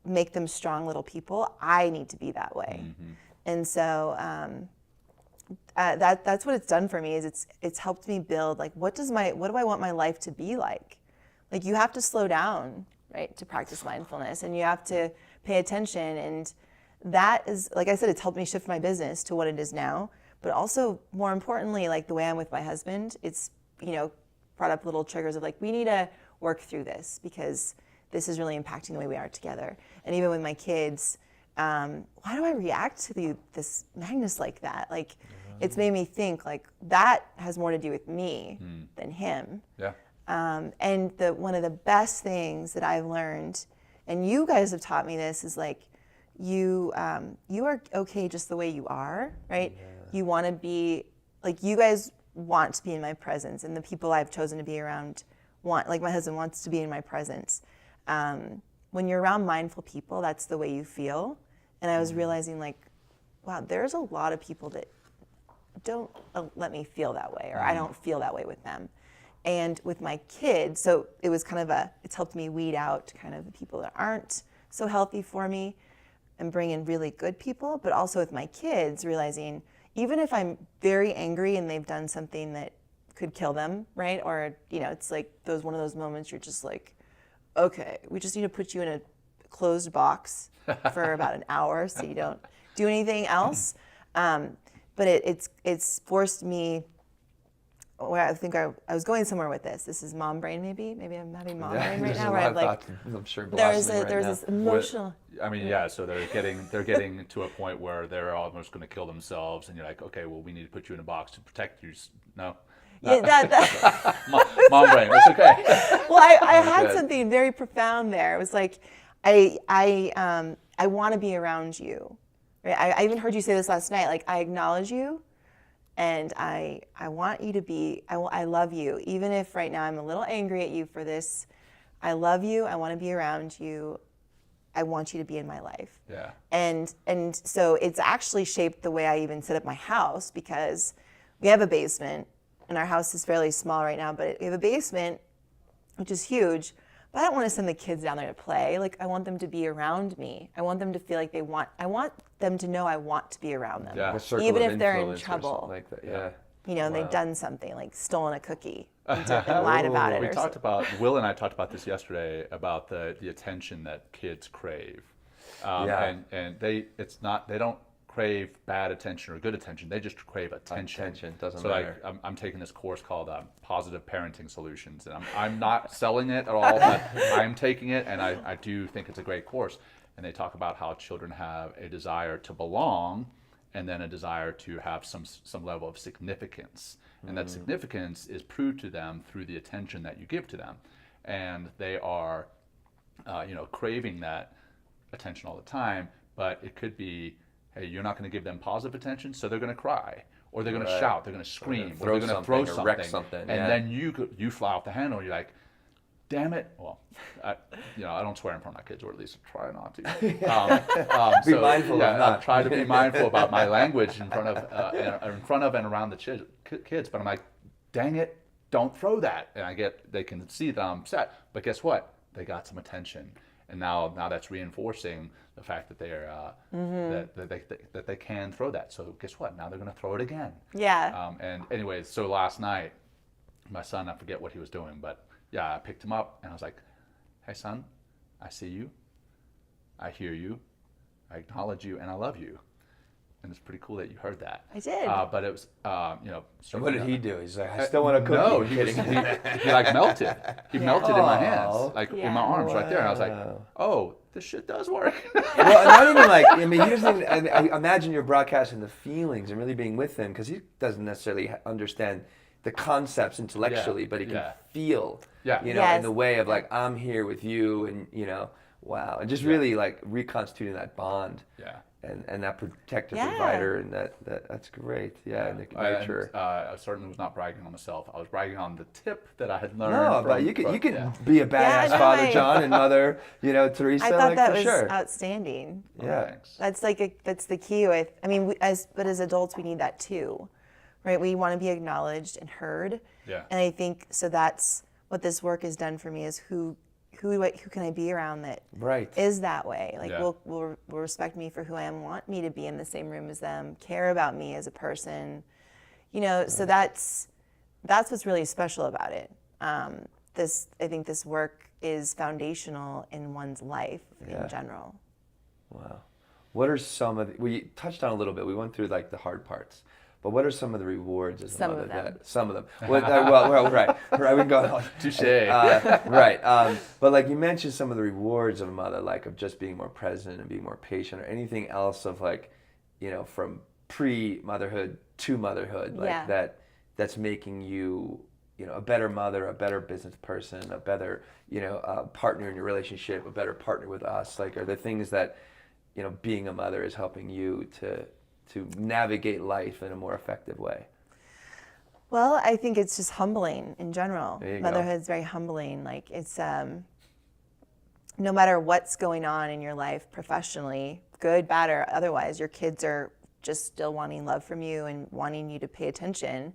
make them strong little people, I need to be that way. And so that's what it's done for me. Is it's helped me build, like, what do I want my life to be like? Like, you have to slow down, right, to practice mindfulness, and you have to pay attention. And that is, like I said, it's helped me shift my business to what it is now. But also, more importantly, like the way I'm with my husband, it's, brought up little triggers of like, we need to work through this because this is really impacting the way we are together. And even with my kids, why do I react to this Magnus like that? Like, it's made me think, like, that has more to do with me than him.
Yeah.
And one of the best things that I've learned, and you guys have taught me this, is like, you are okay just the way you are, right? Yeah. You want to be, like, you guys want to be in my presence, and the people I've chosen to be around like my husband wants to be in my presence. When you're around mindful people, that's the way you feel. And I was realizing, like, wow, there's a lot of people that don't let me feel that way, or I don't feel that way with them. And with my kids, so it was kind of it's helped me weed out kind of the people that aren't so healthy for me and bring in really good people. But also with my kids, realizing even if I'm very angry and they've done something that could kill them, right? Or, it's like one of those moments you're just like, okay, we just need to put you in a closed box for about an hour so you don't do anything else. But it's forced me, where I think I was going somewhere with this. This is mom brain, maybe. Maybe I'm having mom brain right now. Where I'm like,
I'm sure
there's this emotional.
So they're getting to a point where they're almost going to kill themselves, and you're like, okay, well, we need to put you in a box to protect you. No.
Yeah, that
mom brain. It's okay.
Well, I had something very profound there. It was like, I want to be around you. Right? I even heard you say this last night. Like, I acknowledge you. And I want you to be, I love you. Even if right now I'm a little angry at you for this, I love you. I want to be around you. I want you to be in my life.
Yeah.
And so it's actually shaped the way I even set up my house, because we have a basement, and our house is fairly small right now, but we have a basement, which is huge. But I don't want to send the kids down there to play. Like, I want them to be around me. I want them to feel like I want them to know I want to be around them.
Yeah.
Even if they're in trouble.
Like that. Yeah.
And they've done something, like stolen a cookie and lied about it.
Will and I talked about this yesterday, about the attention that kids crave. And they don't crave bad attention or good attention. They just crave attention.
Attention doesn't
matter.
Like,
I'm taking this course called Positive Parenting Solutions, and I'm not selling it at all, but I'm taking it, and I do think it's a great course. And they talk about how children have a desire to belong, and then a desire to have some level of significance, and that significance is proved to them through the attention that you give to them, and they are, craving that attention all the time. But it could be, hey, you're not going to give them positive attention, so they're going to cry, or they're going to shout, they're going to scream, or they're going to throw something,
wreck something,
and then you fly off the handle. And you're like, damn it! Well, I don't swear in front of my kids, or at least try not to.
Be mindful of not.
I try to be mindful about my language in front of and around the kids. But I'm like, dang it! Don't throw that. And they can see that I'm upset. But guess what? They got some attention. And now that's reinforcing the fact that they're that they can throw that. So guess what? Now they're going to throw it again.
Yeah.
And anyways, so last night, my son, I forget what he was doing, but I picked him up and I was like, "Hey, son, I see you, I hear you, I acknowledge you, and I love you. and it's pretty cool that you heard that.
I did.
But it was,
And what did he do? He's like, I still want a cookie.
No, he like melted. He melted in my hands, like in my arms right there. And I was like, oh, this shit does work.
Well, not even like, I mean, he doesn't even, I imagine you're broadcasting the feelings and really being with him, because he doesn't necessarily understand the concepts intellectually, but he can feel, in the way of like, I'm here with you, and wow, and just really like reconstituting that bond. Yeah. And that protective provider, and that's great. Yeah, and the nature.
I certainly was not bragging on myself. I was bragging on the tip that I had learned.
No, but you could be a badass father, John, and mother, Theresa.
I thought that
for
was
sure.
outstanding.
Yeah,
that's that's the key with. I mean, as adults, we need that too, right? We want to be acknowledged and heard. Yeah. And I think so. That's what this work has done for me, is who can I be around that is that way? Like, will respect me for who I am, want me to be in the same room as them, care about me as a person, So that's what's really special about it. I think this work is foundational in one's life in general.
Wow. What are some of we touched on a little bit. We went through like the hard parts. But what are some of the rewards as a mother? Some of them. Well, right. We can go.
Touché.
Right. But like you mentioned, some of the rewards of a mother, like of just being more present and being more patient, or anything else of like, from pre-motherhood to motherhood, like that's making you, a better mother, a better business person, a better, partner in your relationship, a better partner with us. Like, are there things that, being a mother is helping you to navigate life in a more effective way?
Well, I think it's just humbling in general. Motherhood is very humbling. Like, it's no matter what's going on in your life professionally, good, bad, or otherwise, your kids are just still wanting love from you and wanting you to pay attention.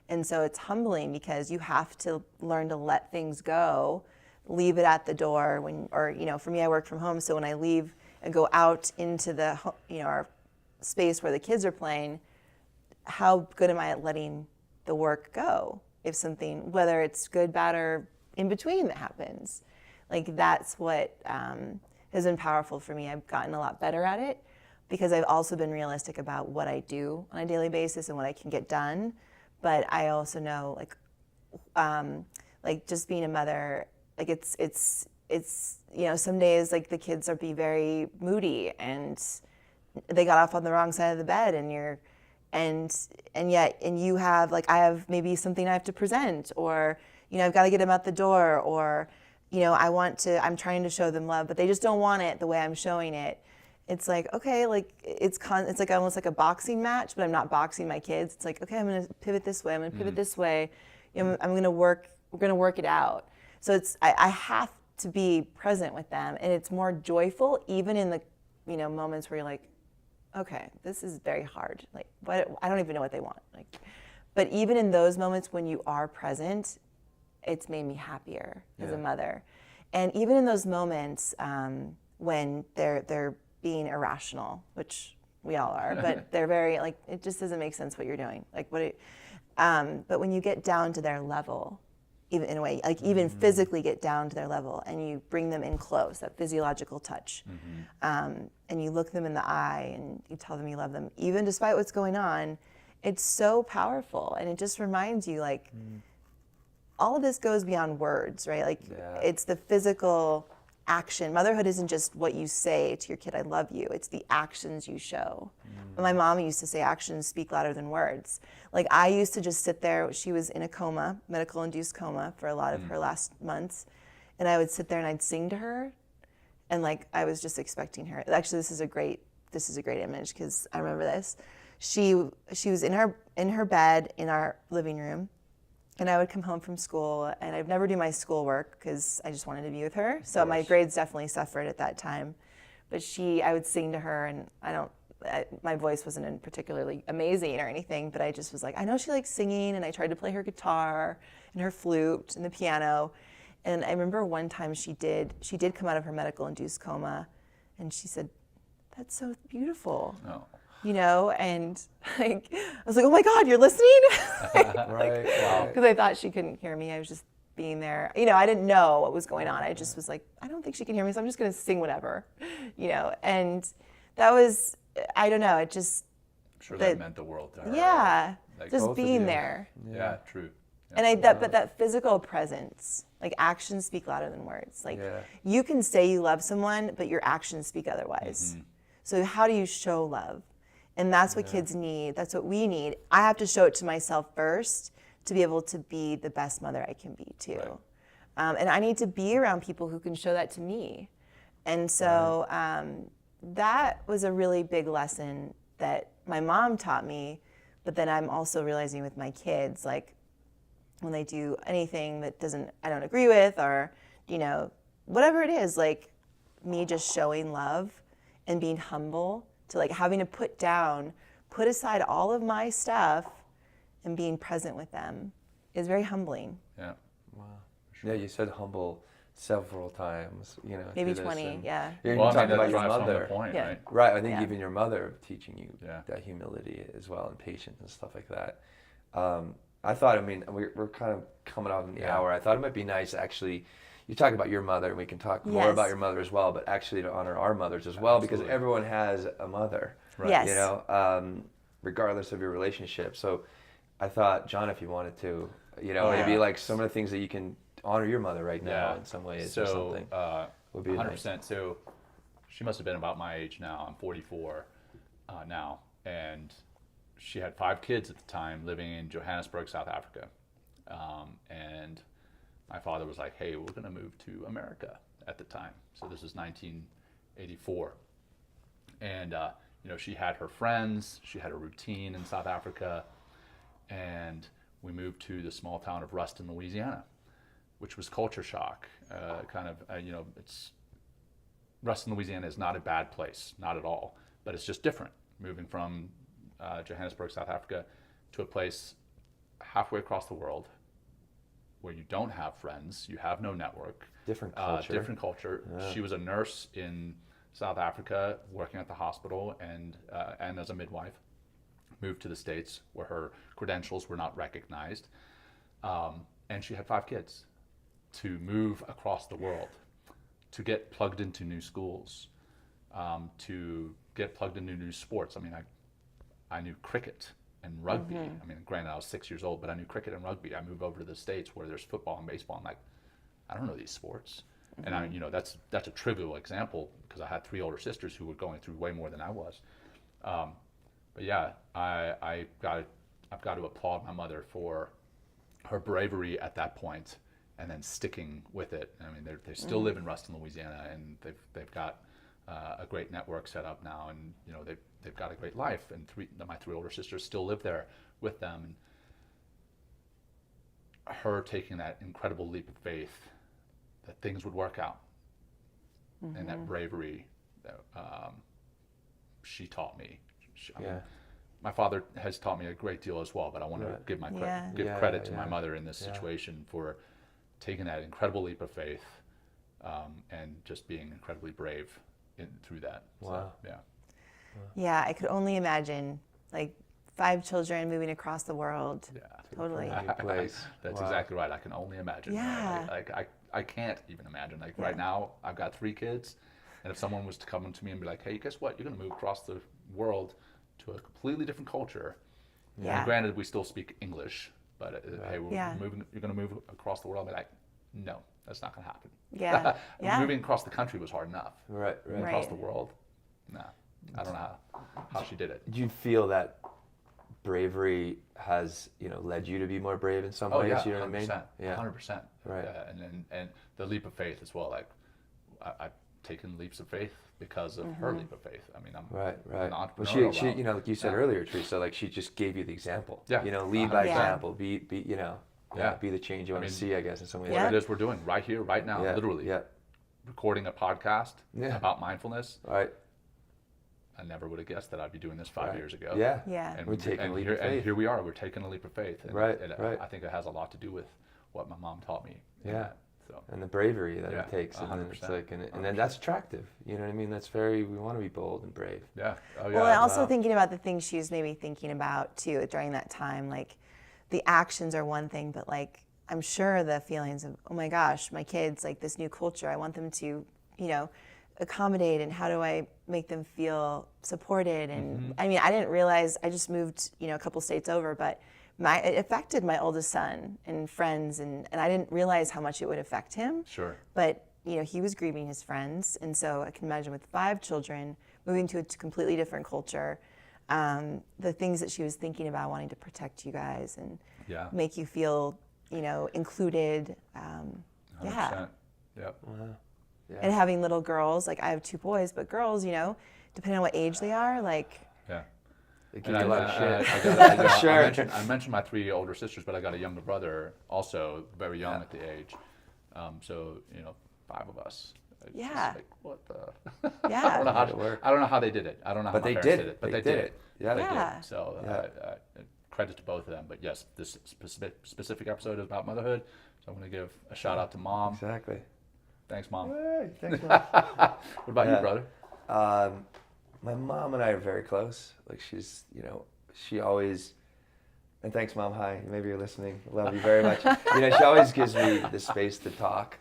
And so it's humbling because you have to learn to let things go, leave it at the door for me, I work from home. So when I leave and go out into the, our space where the kids are playing, how good am I at letting the work go? If something, whether it's good, bad, or in between that happens, like that's what has been powerful for me. I've gotten a lot better at it because I've also been realistic about what I do on a daily basis and what I can get done. But I also know, like just being a mother, like it's some days like the kids are be very moody and they got off on the wrong side of the bed, and you have, like, I have maybe something I have to present, or I've got to get them out the door, or I'm trying to show them love, but they just don't want it the way I'm showing it. It's like, okay, like it's like almost like a boxing match, but I'm not boxing my kids. It's like, okay, I'm going to pivot this way. I'm going to pivot this way. We're going to work it out. So I have to be present with them, and it's more joyful even in the moments where you're like, okay, this is very hard. Like, what? I don't even know what they want. Like, but even in those moments when you are present, it's made me happier as a mother. And even in those moments when they're being irrational, which we all are, but they're very like, it just doesn't make sense what you're doing. Like but when you get down to their level, even in a way, like even physically get down to their level, and you bring them in close, that physiological touch, and you look them in the eye and you tell them you love them, even despite what's going on, it's so powerful. And it just reminds you, like, all of this goes beyond words, right? Like, it's the physical action. Motherhood isn't just what you say to your kid, I love you. It's the actions you show. My mom used to say actions speak louder than words. Like, I used to just sit there. She was in a coma, medical induced coma, for a lot of her last months. And I would sit there and I'd sing to her. And like, I was just expecting her. Actually, this is a great image because I remember this. She was in her bed in our living room. And I would come home from school, and I'd never do my schoolwork because I just wanted to be with her. So my grades definitely suffered at that time. But I would sing to her, and my voice wasn't particularly amazing or anything, but I just was like, I know she likes singing, and I tried to play her guitar and her flute and the piano. And I remember one time she did come out of her medical-induced coma, and she said, "That's so beautiful." Oh. And like, I was like, oh my God, you're listening?
Right.
Because I thought she couldn't hear me. I was just being there. I didn't know what was going on. I just was like, I don't think she can hear me, so I'm just going to sing whatever, And that was, I don't know, it just,
sure that meant the world to her.
Yeah,
Like,
just
both of
being
you.
there.
yeah, true. Yeah.
And but that physical presence, like actions speak louder than words. Like you can say you love someone, but your actions speak otherwise. So how do you show love? And that's what kids need. That's what we need. I have to show it to myself first to be able to be the best mother I can be too.
Right.
And I need to be around people who can show that to me. And so that was a really big lesson that my mom taught me, but then I'm also realizing with my kids, like when they do anything that I don't agree with, or, you know, whatever it is, like me just showing love and being humble to like having to put aside all of my stuff and being present with them is very humbling.
Yeah.
Wow. Yeah, you said humble several times, you know.
Maybe
through this,
20,
and
yeah.
You're
Well, I
talking
mean,
about
that
your
drives home the
mother.
point,
Yeah.
right?
Right, I think
Yeah.
even your mother teaching you
Yeah.
that humility as well, and patience and stuff like that. I thought, I mean, we're kind of coming out in the hour. I thought it might be nice, actually, you talk about your mother, and we can talk more about your mother as well, but actually to honor our mothers as well, because everyone has a mother,
Right.
Yes.
you know, regardless of your relationship. So I thought, John, if you wanted to, you know, maybe like some of the things that you can honor your mother right now in some ways or something. Would be
100%.
nice.
So she must have been about my age now. I'm 44 now, and she had 5 kids at the time, living in Johannesburg, South Africa. And my father was like, "Hey, we're going to move to America" at the time. So this was 1984, and you know, she had her friends, she had a routine in South Africa, and we moved to the small town of Ruston, Louisiana, which was culture shock. You know, Ruston, Louisiana is not a bad place, not at all, but it's just different. Moving from Johannesburg, South Africa, to a place halfway across the world where you don't have friends, you have no network.
Different culture.
Different culture. Yeah. She was a nurse in South Africa, working at the hospital, and as a midwife. Moved to the States, where her credentials were not recognized, and she had 5 kids. To move across the world, to get plugged into new schools, to get plugged into new sports. I mean, I knew cricket and rugby. I mean, granted, I was 6 years old, but I knew cricket and rugby. I moved over to the States where there's football and baseball. I'm like, I don't know these sports. And you know, that's a trivial example because I had 3 older sisters who were going through way more than I was. But yeah, I've got to applaud my mother for her bravery at that point, and then sticking with it. I mean, they still live in Ruston, Louisiana, and they've got a great network set up now, and you know they've got a great life. And my 3 older sisters still live there with them. And her taking that incredible leap of faith that things would work out, and that bravery that she taught me. I mean, my father has taught me a great deal as well, but I want to give credit to my mother in this situation for taking that incredible leap of faith and just being incredibly brave through that.
Wow.
So, yeah.
Yeah, I could only imagine, like 5 children moving across the world.
Yeah.
Totally.
Place.
That's exactly right. I can only imagine.
Yeah.
Right? I can't even imagine. Like right now, I've got 3 kids, and if someone was to come to me and be like, "Hey, guess what? You're going to move across the world to a completely different culture."
Yeah.
And granted, we still speak English, but hey,
Yeah.
you're going to move across the world. I'll be like, no, that's not going to happen.
Yeah. Yeah.
Moving across the country was hard enough.
Right.
Across the world, no. I don't know how she did it.
Do you feel that bravery has, you know, led you to be more brave in some ways?
Yeah,
you know what I mean?
100%.
Yeah,
100%.
Right.
And the leap of faith as well. Like I've taken leaps of faith because of her leap of faith. I mean, I'm
right.
an
Well,
entrepreneur.
she, you know, like you said earlier, Teresa, like she just gave you the example.
Yeah.
You know, lead by
100%.
example. Be, you know,
Yeah.
be the change you want to see, I guess, in some ways.
What it is we're doing right here, right now, literally.
Yeah.
Recording a podcast about mindfulness.
Right.
I never would have guessed that I'd be doing this 5 years ago.
Yeah.
Yeah.
And
We're taking a leap of faith.
And here we are. We're taking a leap of faith. And
Right.
I think it has a lot to do with what my mom taught me.
Yeah.
So.
And the bravery that it takes, and then
100%.
it's like, and then that's attractive. You know what I mean? That's we want to be bold and brave.
Yeah. Oh, yeah.
Well, and also thinking about the things she was maybe thinking about too during that time, like the actions are one thing, but like I'm sure the feelings of, oh my gosh, my kids, like this new culture, I want them to, you know, accommodate and how do I make them feel supported? And I mean, I didn't realize, I just moved, a couple states over, but it affected my oldest son and friends, and I didn't realize how much it would affect him.
Sure.
But he was grieving his friends, and so I can imagine with 5 children, moving to a completely different culture, the things that she was thinking about, wanting to protect you guys and make you feel, included.
100%. Yep.
Yeah.
And having little girls, like I have 2 boys, but girls, depending on what age they are, like.
Yeah.
They give you a lot of shit.
Sure. I mentioned my 3 older sisters, but I got a younger brother, also very young at the age. So 5 of us. It's just like, what the?
Yeah.
I don't know how they did it. I don't know how my parents did it. But they did it.
Yeah.
They did. So credit to both of them. But yes, this specific episode is about motherhood. So I'm going to give a shout out to Mom.
Exactly.
Thanks, Mom.
Hey, thanks, Mom.
What about you, brother?
My mom and I are very close. Like she's, she always, and thanks, Mom. Hi, maybe you're listening. Love you very much. She always gives me the space to talk.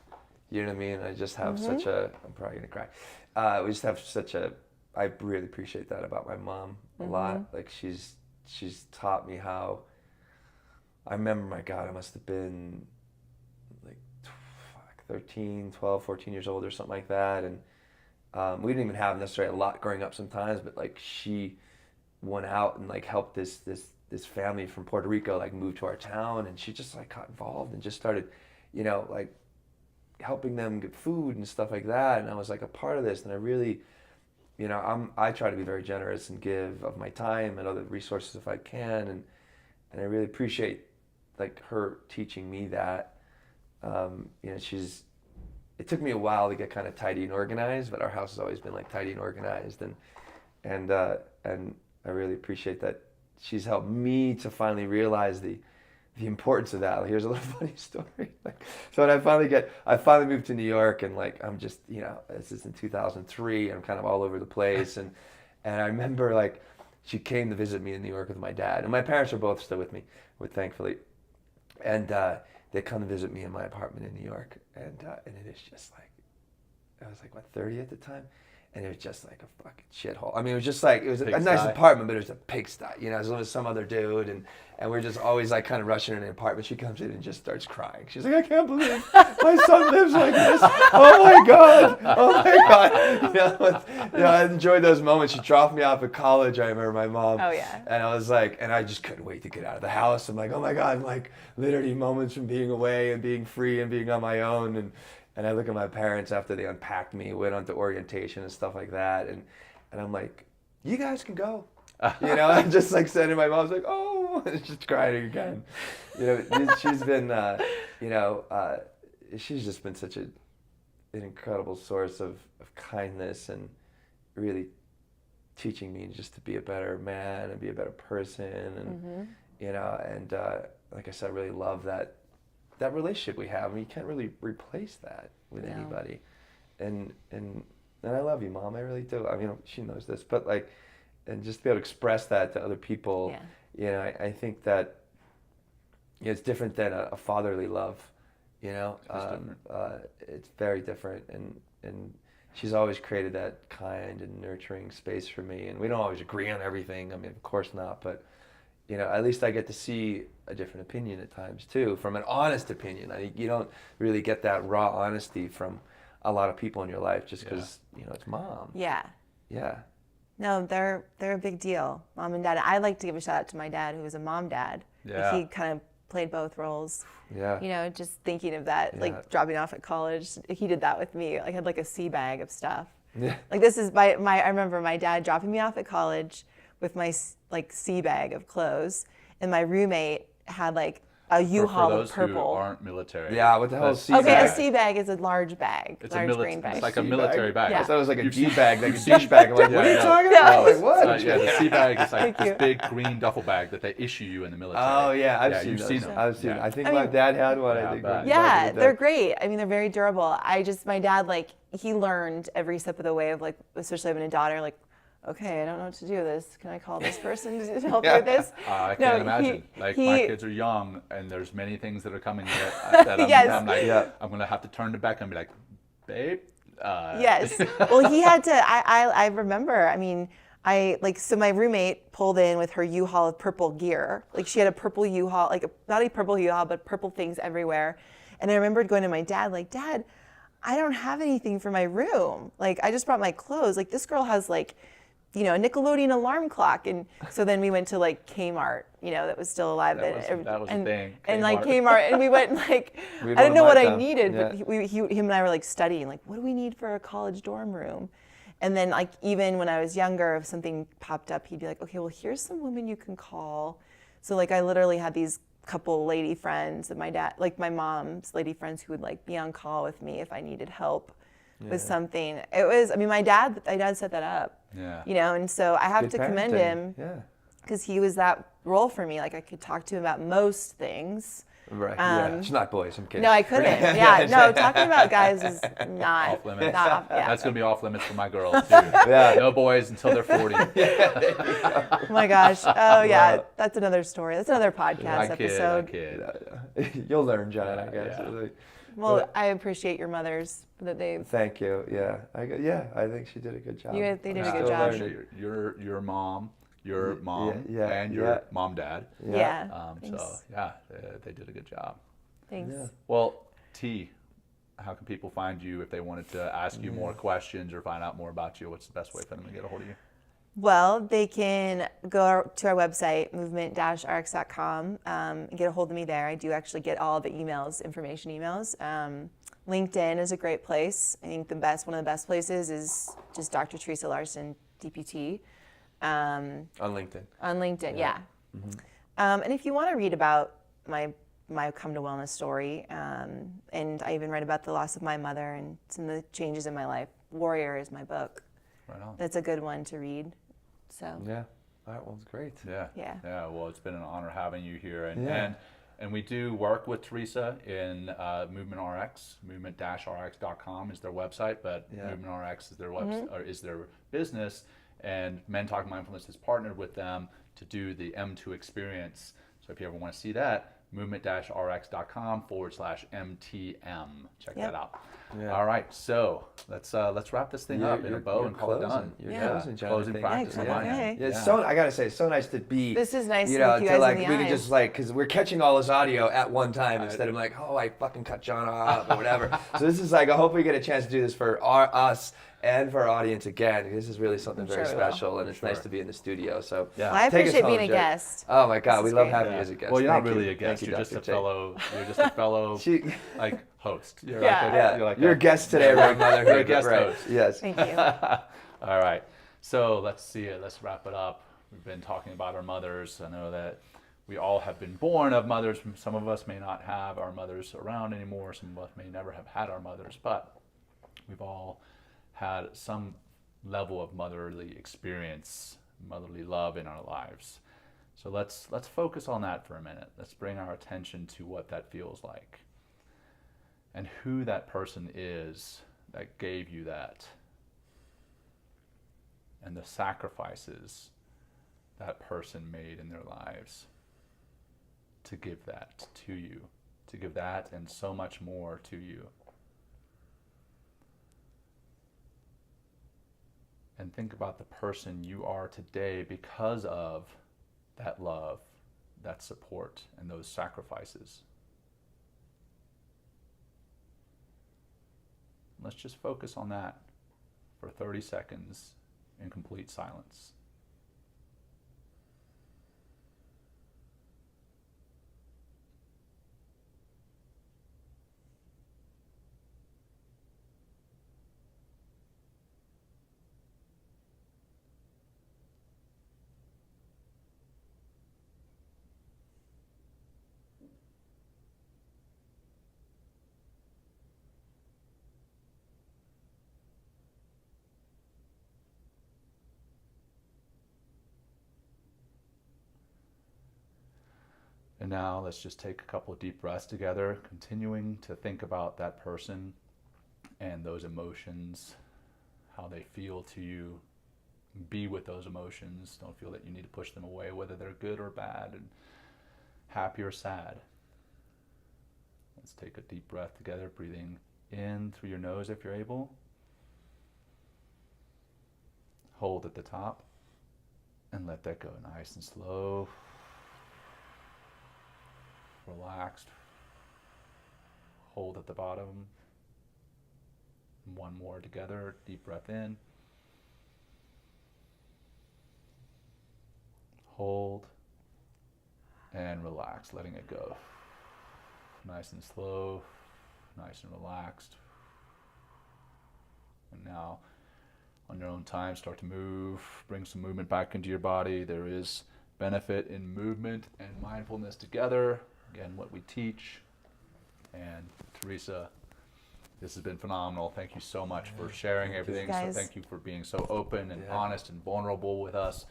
You know what I mean? I just have such a. I'm probably gonna cry. We just have such a. I really appreciate that about my mom a lot. Like she's taught me how. I remember, my God, I must have been like 13, 12, 14 years old or something like that, and we didn't even have necessarily a lot growing up sometimes, but like she went out and like helped this family from Puerto Rico like move to our town, and she just like got involved and just started, like helping them get food and stuff like that. And I was like a part of this, and I really, I try to be very generous and give of my time and other resources if I can, and I really appreciate like her teaching me that. It took me a while to get kind of tidy and organized, but our house has always been like tidy and organized, and I really appreciate that she's helped me to finally realize the importance of that. Like, here's a little funny story. So when I finally moved to New York, and like I'm just, this is in 2003. I'm kind of all over the place, and I remember like she came to visit me in New York with my dad, and my parents are both still with me, thankfully, and they come to visit me in my apartment in New York, and it is just like, I was like, what, 30 at the time? And it was just like a fucking shithole. I mean, it was just like, it was a nice apartment, but it was a pigsty, as long as some other dude, and we're just always like kind of rushing in an apartment. She comes in and just starts crying. She's like, I can't believe my son lives like this. Oh my God. I enjoyed those moments. She dropped me off at college. I remember my mom.
Oh yeah.
And I was like, and I just couldn't wait to get out of the house. I'm like, oh my God, like literally moments from being away and being free and being on my own. And I look at my parents after they unpacked me, went on to orientation and stuff like that. And I'm like, you guys can go. I'm just like saying to my mom's like, oh, and just crying again. She's been, she's just been such an incredible source of kindness, and really teaching me just to be a better man and be a better person. And, like I said, I really love that relationship we have. I mean, you can't really replace that with anybody. And I love you, Mom. I really do. I mean, she knows this, but like, and just to be able to express that to other people, I think that it's different than a fatherly love. It's very different, and she's always created that kind and nurturing space for me. And we don't always agree on everything. I mean, of course not, but at least I get to see a different opinion at times too, from an honest opinion. You don't really get that raw honesty from a lot of people in your life just because it's Mom.
Yeah.
Yeah.
No, they're a big deal, Mom and Dad. I like to give a shout out to my dad, who was a mom dad.
Yeah.
He kind of played both roles.
Yeah.
Just thinking of that, like dropping off at college. He did that with me. I had like a sea bag of stuff.
Yeah.
Like this is I remember my dad dropping me off at college with my like sea bag of clothes, and my roommate had like a U-Haul of purple.
For those who aren't military.
Yeah, what the hell is sea
bag?
bag?
A sea bag is a large bag.
It's
large
a
green bag.
It's like a military bag.
Yeah.
I thought it was like a G-bag, like a douchebag. I'm like, what are you talking about? Like, what?
The sea bag is like this big green duffel bag that they issue you in the military.
Oh, yeah, I've seen
you've
those.
seen them.
I've seen them. I think my dad had one. I think.
Yeah, they're great. I mean, they're very durable. My dad, like, he learned every step of the way of, like, especially having a daughter, like, okay, I don't know what to do with this. Can I call this person to help me with this?
I can't imagine. My kids are young, and there's many things that are coming that I'm like, I'm going to have to turn it back and be like, babe,
Yes. Well, he had to. I remember. I mean, so my roommate pulled in with her U-Haul of purple gear. Like she had a purple U-Haul, not a purple U-Haul, but purple things everywhere. And I remembered going to my dad, like, Dad, I don't have anything for my room. Like, I just brought my clothes. Like, this girl has a Nickelodeon alarm clock. And so then we went to Kmart, that was still alive.
That was a thing.
And Kmart, and we went I didn't know what I needed, but him and I were studying, what do we need for a college dorm room? And then even when I was younger, if something popped up, he'd be like, okay, well, here's some women you can call. So I literally had these couple lady friends that my dad, my mom's lady friends who would be on call with me if I needed help with something. It was, my dad set that up.
Yeah.
And so I have
Good
to commend
parenting.
him
Yeah.
because he was that role for me. I could talk to him about most things.
Right. Yeah. It's not boys. I'm kidding.
No, I couldn't. Yeah. No, talking about guys is not
Off limits.
Yeah.
That's going to be off limits for my girls, too. Yeah. No boys until they're 40.
Oh my gosh. Oh yeah. That's another story. That's another podcast episode.
I kid.
You'll learn, John, I guess.
Yeah.
Well, I appreciate your mothers that they've.
Thank you. Yeah. I think she did a good job.
They did a good
Still
job.
learning.
Your mom, your mom,
Yeah,
and your mom, dad.
Yeah.
So yeah, they did a good job.
Thanks.
Yeah.
Well, T, how can people find you if they wanted to ask you more questions or find out more about you? What's the best way for them to get a hold of you?
Well, they can go to our website, movement-rx.com, and get a hold of me there. I do actually get all the information emails. LinkedIn is a great place. I think one of the best places is just Dr. Theresa Larson, DPT.
On LinkedIn.
On LinkedIn, yeah. Mm-hmm. And if you want to read about my come to wellness story, and I even read about the loss of my mother and some of the changes in my life, Warrior is my book.
Right on.
That's a good one to read. So.
Yeah. That one's great.
Yeah.
Yeah.
Yeah. Well, it's been an honor having you here, and we do work with Theresa in Movement RX. Movement-rx.com is their website, but Movement RX is their website or is their business. And Men Talking Mindfulness has partnered with them to do the M2 experience. So if you ever want to see that, movement-rx.com/MTM. Check that out. Yeah. All right, so let's wrap this thing up in a bow and call it done. Closing practice.
Okay.
Yeah, it's I gotta say, it's so nice to be.
This is nice to look you guys in the
we
eyes.
can just because we're catching all this audio at one time instead of I fucking cut John off or whatever. So this is I hope we get a chance to do this for us and for our audience again. This is really something very special, and it's nice to be in the studio. So
well, I appreciate being a guest.
Oh my God, we love having you as a guest.
Well, you're not really a guest. You're just a fellow. You're just a fellow host. You're
you're a guest today, right, Motherhood?
You're a guest host.
Yes.
Thank you.
All right. So let's wrap it up. We've been talking about our mothers. I know that we all have been born of mothers. Some of us may not have our mothers around anymore. Some of us may never have had our mothers, but we've all had some level of motherly experience, motherly love in our lives. So let's focus on that for a minute. Let's bring our attention to what that feels like and who that person is that gave you that, and the sacrifices that person made in their lives to give that to you, to give that and so much more to you. And think about the person you are today because of that love, that support, and those sacrifices. Let's just focus on that for 30 seconds in complete silence. And now let's just take a couple of deep breaths together, continuing to think about that person and those emotions, how they feel to you. Be with those emotions. Don't feel that you need to push them away, whether they're good or bad, and happy or sad. Let's take a deep breath together, breathing in through your nose if you're able, Hold at the top and let that go. Nice and slow. Relaxed. Hold at the bottom. One more together. Deep breath in. Hold. And relax, letting it go. Nice and slow. Nice and relaxed. And now, on your own time, start to move. Bring some movement back into your body. There is benefit in movement and mindfulness together. Again, what we teach. And Theresa, this has been phenomenal. Thank you so much for sharing everything. So thank you for being so open and honest and vulnerable with us.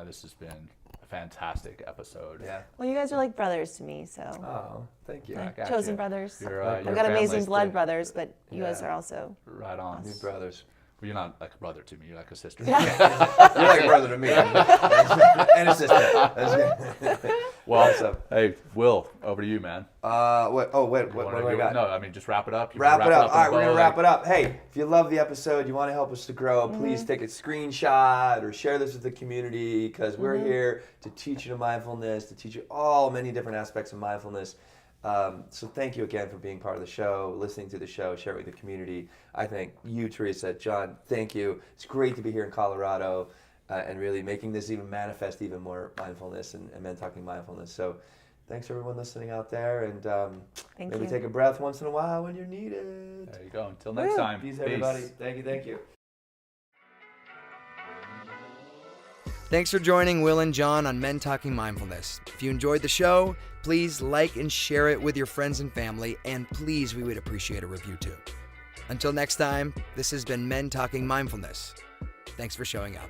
This has been a fantastic episode.
Yeah.
Well, you guys are like brothers to me, so.
Oh, thank you.
Back at
Chosen
you.
brothers.
Your
I've got amazing
family's
blood
the-
brothers, but you guys are also.
Right on.
New brothers.
Well, you're not like a brother to me. You're like a sister.
You're like a brother to me. And a sister. That's good.
Well,
Awesome.
hey, Will, over to you, man.
What do I got?
No, I mean, just wrap it up.
Wrap it up. All right,
in
we're
a
going to
bow,
wrap it up. Hey, if you love the episode, you want to help us to grow, please take a screenshot or share this with the community, because we're here to teach you to mindfulness, to teach you many different aspects of mindfulness. So thank you again for being part of the show, listening to the show, share it with the community. I thank you, Theresa, John, thank you. It's great to be here in Colorado and really making this even manifest even more mindfulness and Men Talking Mindfulness. So thanks everyone listening out there, and maybe take a breath once in a while when you're needed.
There you go. Until next time.
Peace, everybody. Thank you.
Thanks for joining Will and John on Men Talking Mindfulness. If you enjoyed the show, please like and share it with your friends and family, and please, we would appreciate a review too. Until next time, this has been Men Talking Mindfulness. Thanks for showing up.